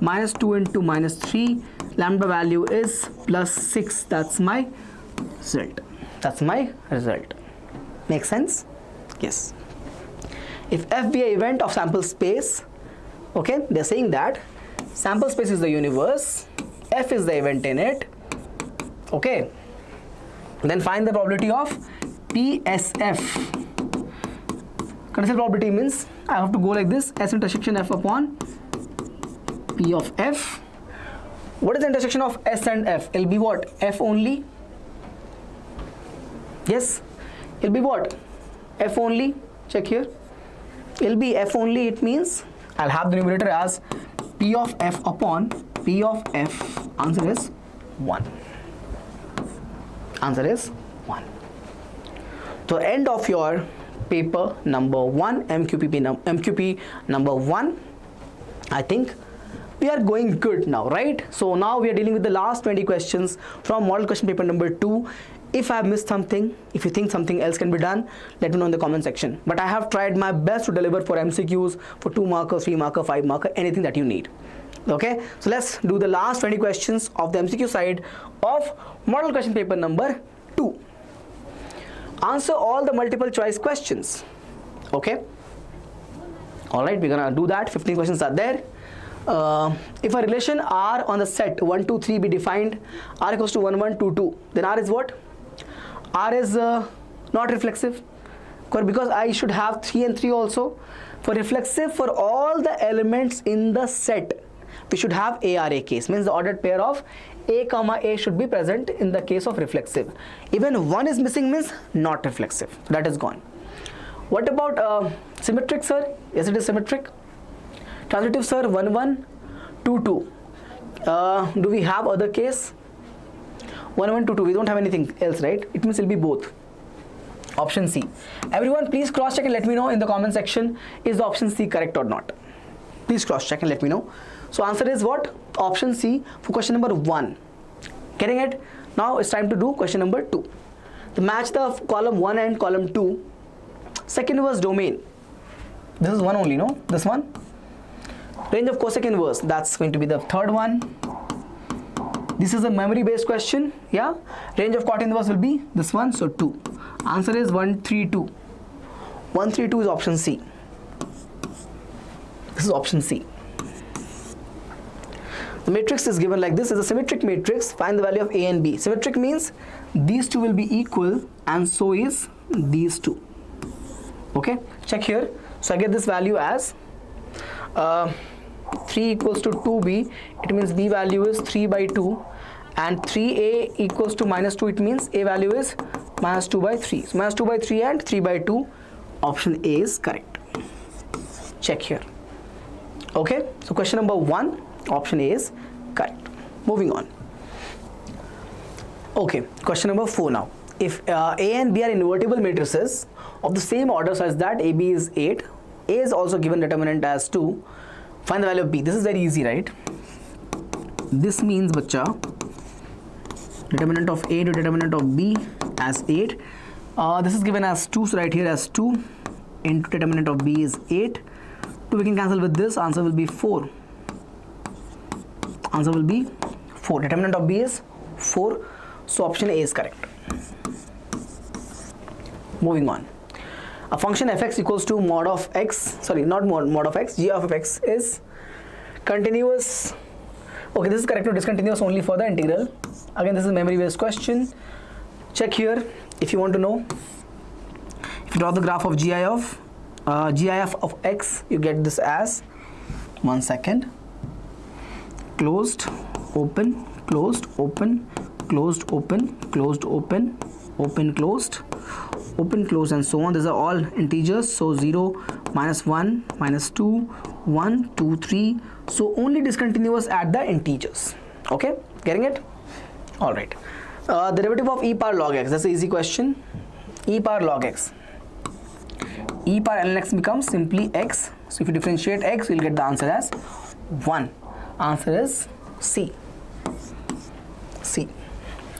Speaker 1: minus 2 into minus 3, lambda value is plus 6. That's my result. That's my result. Make sense? Yes. If F be an event of sample space, okay, they're saying that sample space is the universe, F is the event in it, okay, then find the probability of PSF. Conditional probability means I have to go like this, S intersection F upon P of F. What is the intersection of S and F? It'll be what? F only? Yes, it'll be what? F only. Check here. It'll be F only. It means I'll have the numerator as P of F upon P of F. Answer is 1. Answer is 1. So end of your paper number 1, MQP number 1. I think we are going good now, right? So now we are dealing with the last 20 questions from model question paper number 2. If I have missed something, if you think something else can be done, let me know in the comment section. But I have tried my best to deliver for MCQs, for 2 marker, 3 marker, 5 marker, anything that you need. Okay, so let's do the last 20 questions of the MCQ side of model question paper number 2. Answer all the multiple choice questions. Okay, all right, we're gonna do that. 15 questions are there. If a relation R on the set 1, 2, 3 be defined, R equals to 1, 1, 2, 2, then R is what? R is not reflexive, because I should have 3 and 3 also. For reflexive, for all the elements in the set, we should have ARA case, means the ordered pair of A comma A should be present in the case of reflexive. Even 1 is missing means not reflexive, so that is gone. What about symmetric, sir? Yes, it is symmetric. Transitive, sir, 1, 1, 2, 2. Do we have other case? 1, 1, 2, 2. We don't have anything else, right? It means it will be both. Option C. Everyone, please cross check and let me know in the comment section, is the option C correct or not? Please cross check and let me know. So answer is what? Option C for question number 1. Getting it? Now it's time to do question number 2. To match the column 1 and column 2, second inverse domain. This is one only, no? This one. Range of cosec inverse, that's going to be the third one. This is a memory based question, yeah. Range of cot inverse will be this one, so 2. Answer is 1, 3, 2. 1, 3, 2 is option C. This is option C. The matrix is given like this. Is a symmetric matrix. Find the value of A and B. Symmetric means these two will be equal and so is these two. Okay, check here. So I get this value as 3 equals to 2B. It means B value is 3 by 2, and 3A equals to minus 2. It means A value is minus 2 by 3. So minus 2 by 3 and 3 by 2. Option A is correct. Check here. Okay, so question number 1, option A is correct. Moving on. Okay, question number 4 now. If A and B are invertible matrices of the same order such that AB is 8, A is also given determinant as 2, find the value of B. This is very easy, right? This means, bacha, determinant of A to determinant of B as 8. This is given as 2, so right here as 2 into determinant of B is 8. 2 we can cancel with this, answer will be 4. Answer will be 4. Determinant of B is 4, so option A is correct. Moving on. A function fx equals to mod of x, sorry, not mod of x, g of x is continuous. Okay, this is correct or discontinuous only for the integral. Again, this is memory based question. Check here if you want to know. If you draw the graph of GIF of x, you get this as, 1 second, closed, open, closed, open, closed, open, closed, open, open, closed, open, close, and so on. These are all integers, so 0, minus 1, minus 2, 1, 2, 3. So only discontinuous at the integers. Okay, getting it? All right. The derivative of e power log x, that's an easy question. E power log x. E power ln x becomes simply x. So if you differentiate x, you'll get the answer as 1. Answer is C. C.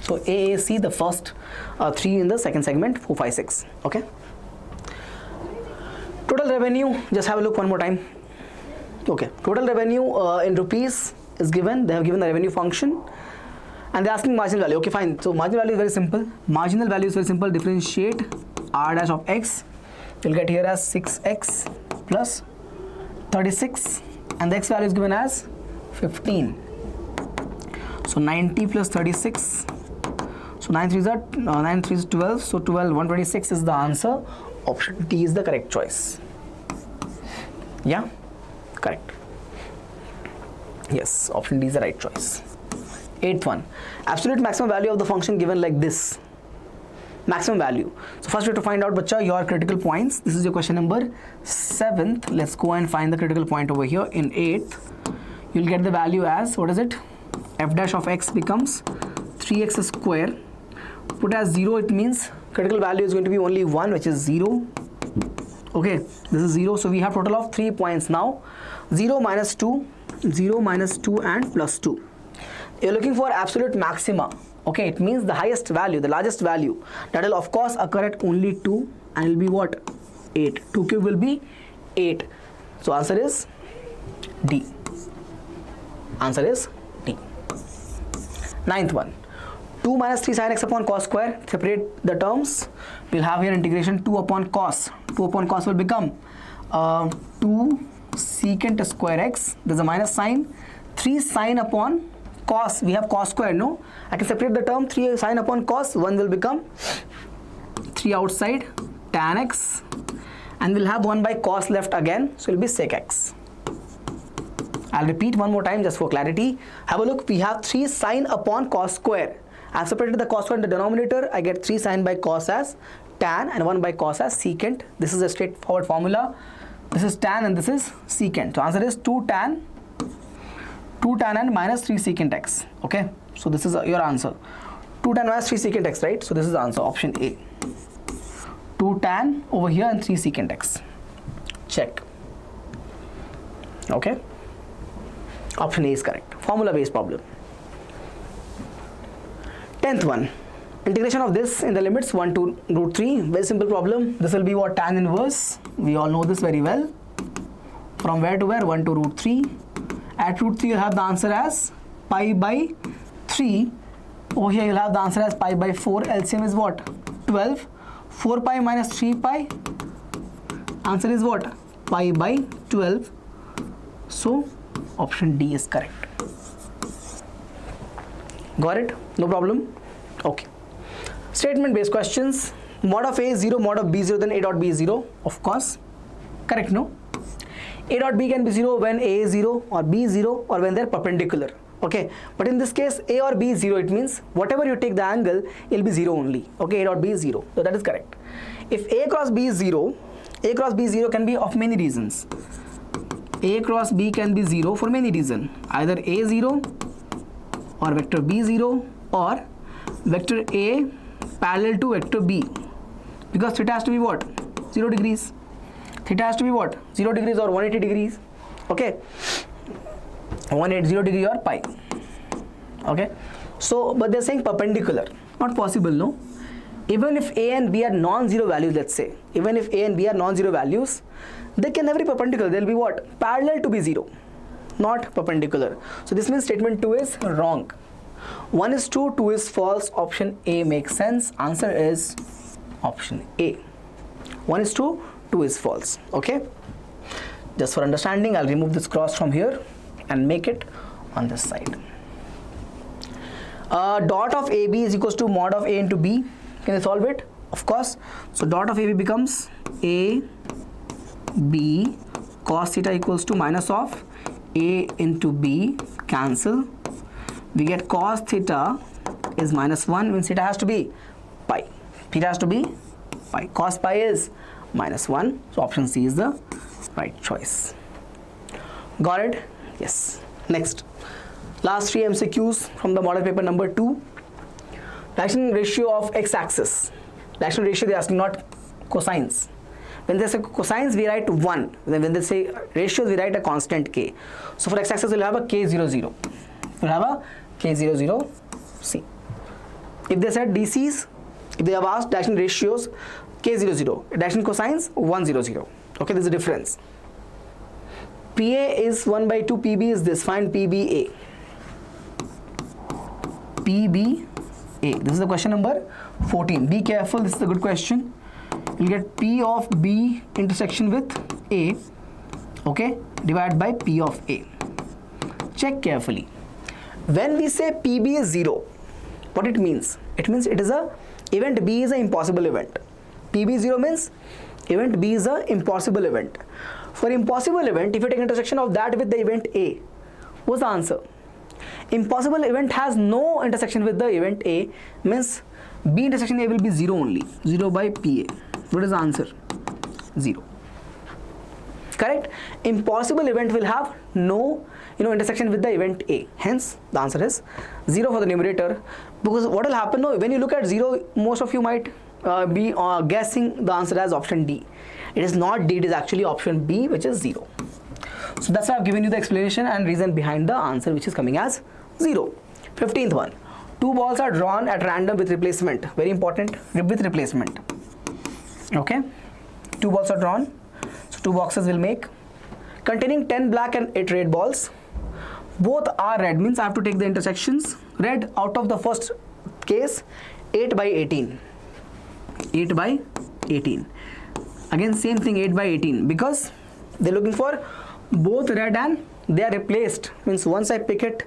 Speaker 1: So A, A, C, the first 3 in the second segment, 4, 5, 6. Okay. Total revenue, just have a look one more time. Okay, total revenue in rupees is given. They have given the revenue function and they're asking marginal value. Okay, fine. So marginal value is very simple. Marginal value is very simple. Differentiate r dash of x. You'll get here as 6x plus 36 and the x value is given as 15. So 90 plus 36. So 9 3 is 12. So 126 is the answer. Option D is the correct choice. Yeah, correct. Yes, option D is the right choice. 8th one, absolute maximum value of the function given like this. Maximum value. So first we have to find out, bacha, your critical points. This is your question number 7th. Let's go and find the critical point over here. In 8th, you'll get the value as, what is it? F dash of x becomes 3x square. Put as 0, it means critical value is going to be only 1, which is 0. Okay, this is 0. So we have total of 3 points now. 0 minus 2, 0 minus 2 and plus 2. You're looking for absolute maxima. Okay, it means the highest value, the largest value. That will of course occur at only 2 and will be what? 8. 2 cube will be 8. So answer is D. Answer is D. 9th one. 2 minus 3 sin x upon cos square. Separate the terms. We'll have here integration 2 upon cos. 2 upon cos will become 2 secant square x. There's a minus sign. 3 sin upon cos. We have cos square, no? I can separate the term. 3 sin upon cos. 1 will become 3 outside tan x. And we'll have 1 by cos left again. So it will be sec x. I'll repeat one more time just for clarity. Have a look. We have 3 sin upon cos square. I've separated the cos square in the denominator. I get 3 sin by cos as tan and 1 by cos as secant. This is a straightforward formula. This is tan and this is secant. So answer is 2 tan and minus 3 secant x. Okay. So this is your answer. 2 tan minus 3 secant x, right? So this is the answer. Option A. 2 tan over here and 3 secant x. Check. Okay. Option A is correct. Formula based problem. 10th one. Integration of this in the limits 1 to root 3. Very simple problem. This will be what? Tan inverse. We all know this very well. From where to where? 1 to root 3. At root 3 you'll have the answer as pi by 3. Over here you'll have the answer as pi by 4. LCM is what? 12. 4 pi minus 3 pi. Answer is what? Pi by 12. So option D is correct. Got it? No problem? Okay. Statement based questions. Mod of A is 0, mod of B is 0, then A dot B is 0. Of course. Correct, no? A dot B can be 0 when A is 0 or B is 0 or when they're perpendicular. Okay. But in this case, A or B is 0. It means whatever you take the angle, it will be 0 only. Okay. A dot B is 0. So that is correct. If A cross B is 0, A cross B is 0 can be of many reasons. A cross B can be 0 for many reasons. Either A 0 or vector B 0 or vector A parallel to vector B, because theta has to be what? 0 degrees. Theta has to be what? 0 degrees or 180 degrees. Okay. 180 degree or pi. Okay. So, but they're saying perpendicular. Not possible, no? Even if A and B are non-zero values, let's say, even if A and B are non-zero values, they can never be perpendicular. They'll be what? Parallel to be 0, not perpendicular. So this means statement 2 is wrong. 1 is true, 2 is false. Option A makes sense. Answer is option A. 1 is true, 2 is false. Okay. Just for understanding, I'll remove this cross from here and make it on this side. Dot of AB is equals to mod of A into B. Can I solve it? Of course. So dot of AB becomes A B cos theta equals to minus of A into B. Cancel. We get cos theta is minus 1, means theta has to be pi. Theta has to be pi. Cos pi is minus 1. So option C is the right choice. Got it? Yes. Next. Last 3 MCQs from the model paper number 2. Direction ratio of x-axis. Direction ratio they are asking, not cosines. When they say cosines, we write 1. When they say ratios, we write a constant k. So for x-axis, we'll have a k00. We'll have a k00c. If they said DCs, if they have asked direction ratios, k00. Direction cosines, 100. Okay, there's a difference. PA is 1 by 2, PB is this. Find PBA. PBA. This is the question number 14. Be careful, this is a good question. You'll get P of B intersection with A, okay, divided by P of A. Check carefully. When we say PB is 0, what it means? It means it is a event B is an impossible event. PB 0 means event B is an impossible event. For impossible event, if you take intersection of that with the event A, what's the answer? Impossible event has no intersection with the event A, means B intersection A will be 0 only. 0 by PA. What is the answer? 0. Correct? Impossible event will have no intersection with the event A. Hence, the answer is 0 for the numerator. Because what will happen now, when you look at 0, most of you might be guessing the answer as option D. It is not D, it is actually option B, which is 0. So that's why I've given you the explanation and reason behind the answer, which is coming as 0. 15th one. 2 balls are drawn at random with replacement. Very important, with replacement. Okay. 2 balls are drawn. So 2 boxes will make. Containing 10 black and 8 red balls. Both are red, means I have to take the intersections. Red out of the first case, 8 by 18. 8 by 18. Again, same thing, 8 by 18. Because they're looking for both red and they are replaced. Means once I pick it,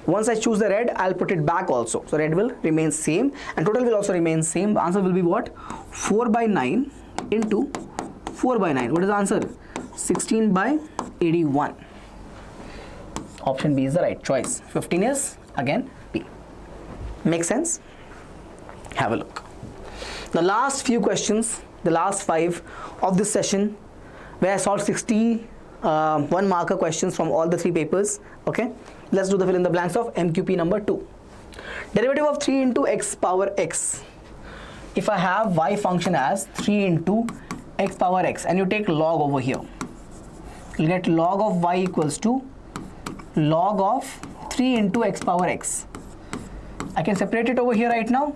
Speaker 1: once I choose the red, I'll put it back also. So red will remain same and total will also remain same. The answer will be what? 4 by 9 into 4 by 9. What is the answer? 16 by 81. Option B is the right choice. 15 is again B. Make sense? Have a look. The last few questions, the last 5 of this session, where I solved 61 marker questions from all the 3 papers. Okay, let's do the fill in the blanks of MQP number 2. Derivative of 3 into x power x. If I have y function as 3 into x power x and you take log over here, you'll get log of y equals to log of 3 into x power x. I can separate it over here right now.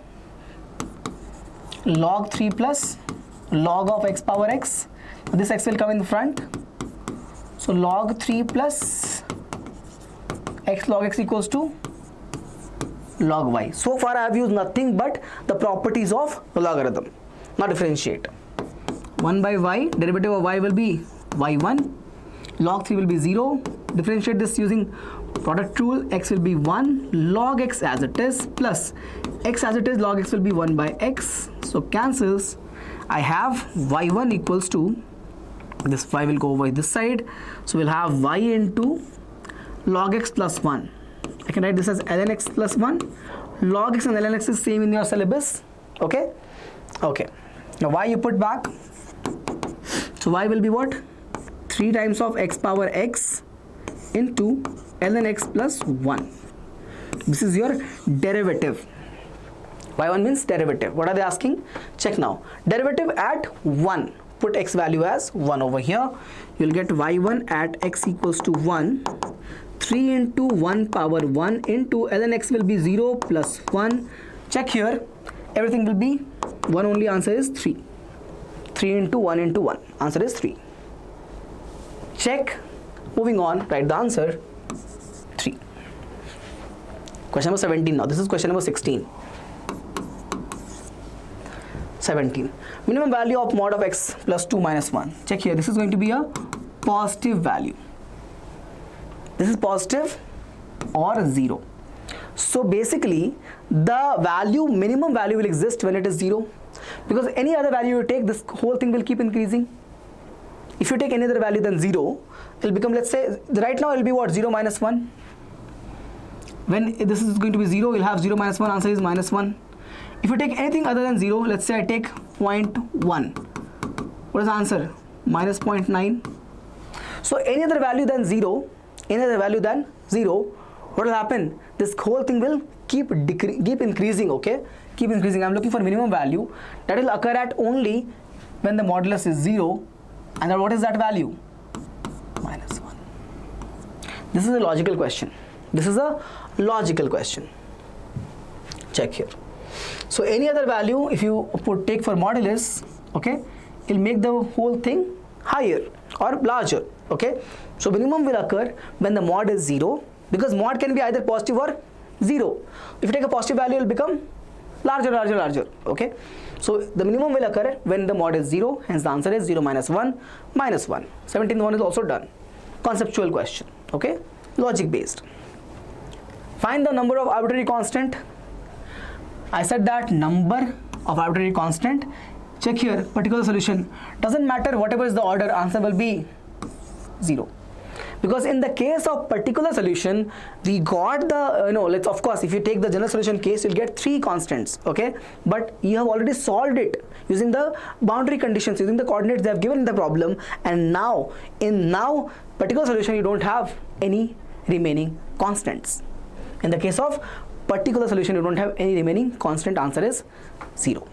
Speaker 1: Log 3 plus log of x power x. This x will come in the front. So log 3 plus x log x equals to log y. So far I have used nothing but the properties of the logarithm. Now differentiate. 1 by y, derivative of y will be y1. Log 3 will be 0. Differentiate this using product rule. X will be 1. Log x as it is plus x as it is, log x will be 1 by x. So cancels. I have y1 equals to, this y will go over this side. So we'll have y into log x plus 1. I can write this as ln x plus 1. Log x and ln x is same in your syllabus. Okay? Okay. Now y you put back. So y will be what? 3 times of x power x into ln x plus 1. This is your derivative. y1 means derivative. What are they asking? Check now. Derivative at 1. Put x value as 1 over here. You'll get y1 at x equals to 1. 3 into 1 power 1 into ln x will be 0 plus 1. Check here. Everything will be 1 only. Answer is 3. 3 into 1 into 1. Answer is 3. Check. Moving on. Write the answer. 3. Question number 17 now. This is question number 16. 17. Minimum value of mod of x plus 2 minus 1. Check here. This is going to be a positive value. This is positive or 0. So basically, the value, minimum value will exist when it is 0. Because any other value you take, this whole thing will keep increasing. If you take any other value than 0, it will become, let's say, right now it will be what? 0 minus 1. When this is going to be 0, you'll have 0 minus 1. Answer is minus 1. If you take anything other than 0, let's say I take 0.1. What is the answer? Minus 0.9. So any other value than 0, what will happen? This whole thing will keep increasing, okay? Keep increasing. I'm looking for minimum value that will occur at only when the modulus is 0. And then what is that value? Minus 1. This is a logical question. This is a logical question. Check here. So any other value, if you take for modulus, okay, it'll make the whole thing higher or larger. Okay, so minimum will occur when the mod is 0, because mod can be either positive or 0. If you take a positive value, it will become larger. Okay, so the minimum will occur when the mod is 0, hence the answer is 0 minus 1 minus 1. 17th one is also done. Conceptual question. Okay, logic based. Find the number of arbitrary constant. I said that number of arbitrary constant. Check here, particular solution. Doesn't matter whatever is the order, answer will be 0. Because in the case of particular solution, we got the, let's, of course, if you take the general solution case, you'll get 3 constants, okay? But you have already solved it using the boundary conditions, using the coordinates they have given in the problem. And now, in particular solution, you don't have any remaining constants. In the case of particular solution, you don't have any remaining constant, answer is 0.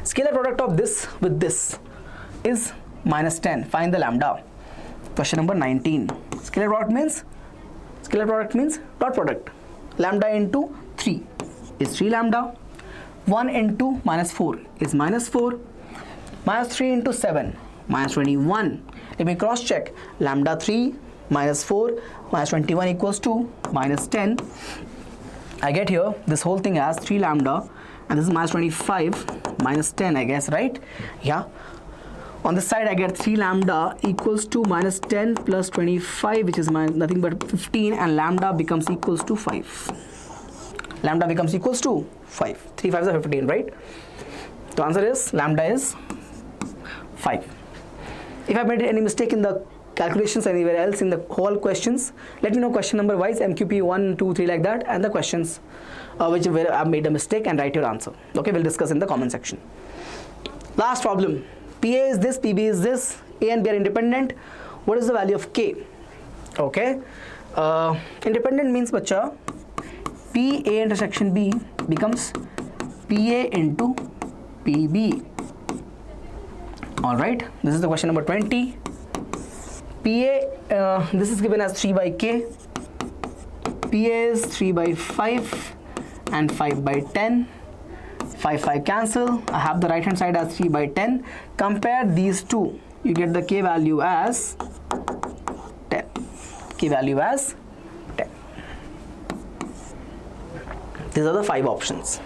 Speaker 1: Scalar product of this with this is minus 10. Find the lambda. Question number 19. Scalar product means dot product. Lambda into 3 is 3 lambda. 1 into minus 4 is minus 4. Minus 3 into 7, minus 21. Let me cross check. Lambda 3 minus 4 minus 21 equals to minus 10. I get here this whole thing as 3 lambda, and this is minus 25 minus 10, I guess, right? Yeah. On this side I get 3 lambda equals to minus 10 plus 25, which is nothing but 15, and lambda becomes equals to 5. Lambda becomes equals to 5. 3 5s are 15, right? The answer is lambda is 5. If I made any mistake in the calculations anywhere else in the whole questions, let me know question number wise, MQP 1, 2, 3 like that, and the questions where I made a mistake, and write your answer. Okay, we'll discuss in the comment section. Last problem. PA is this, PB is this, A and B are independent. What is the value of K? Okay, independent means bacha, PA intersection B becomes PA into PB. Alright, this is the question number 20. PA, this is given as 3 by K. PA is 3 by 5 and 5 by 10. 5 5 cancel. I have the right hand side as 3 by 10. Compare these two. You get the K value as 10. K value as 10. These are the 5 options.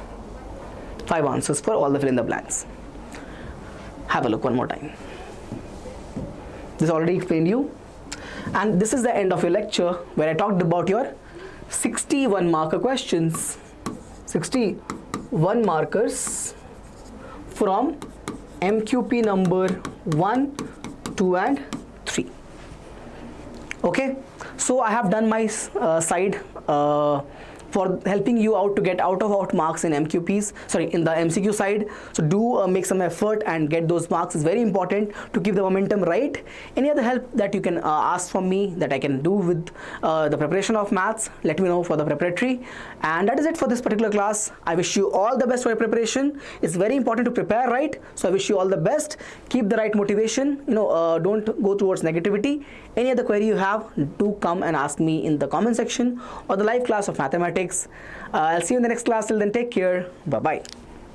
Speaker 1: 5 answers for all the fill in the blanks. Have a look one more time. This already explained you. And this is the end of your lecture, where I talked about your 61 marker questions. 61 markers from MQP number 1, 2 and 3. Okay, so I have done my side for helping you out to get out marks in MQPs, in the MCQ side. So do make some effort and get those marks. Is very important to keep the momentum right. Any other help that you can ask from me that I can do with the preparation of maths, let me know for the preparatory. And that is it for this particular class. I wish you all the best for your preparation. It's very important to prepare right. So I wish you all the best. Keep the right motivation. Don't go towards negativity. Any other query you have, do come and ask me in the comment section or the live class of mathematics. I'll see you in the next class. Till then, take care. Bye-bye.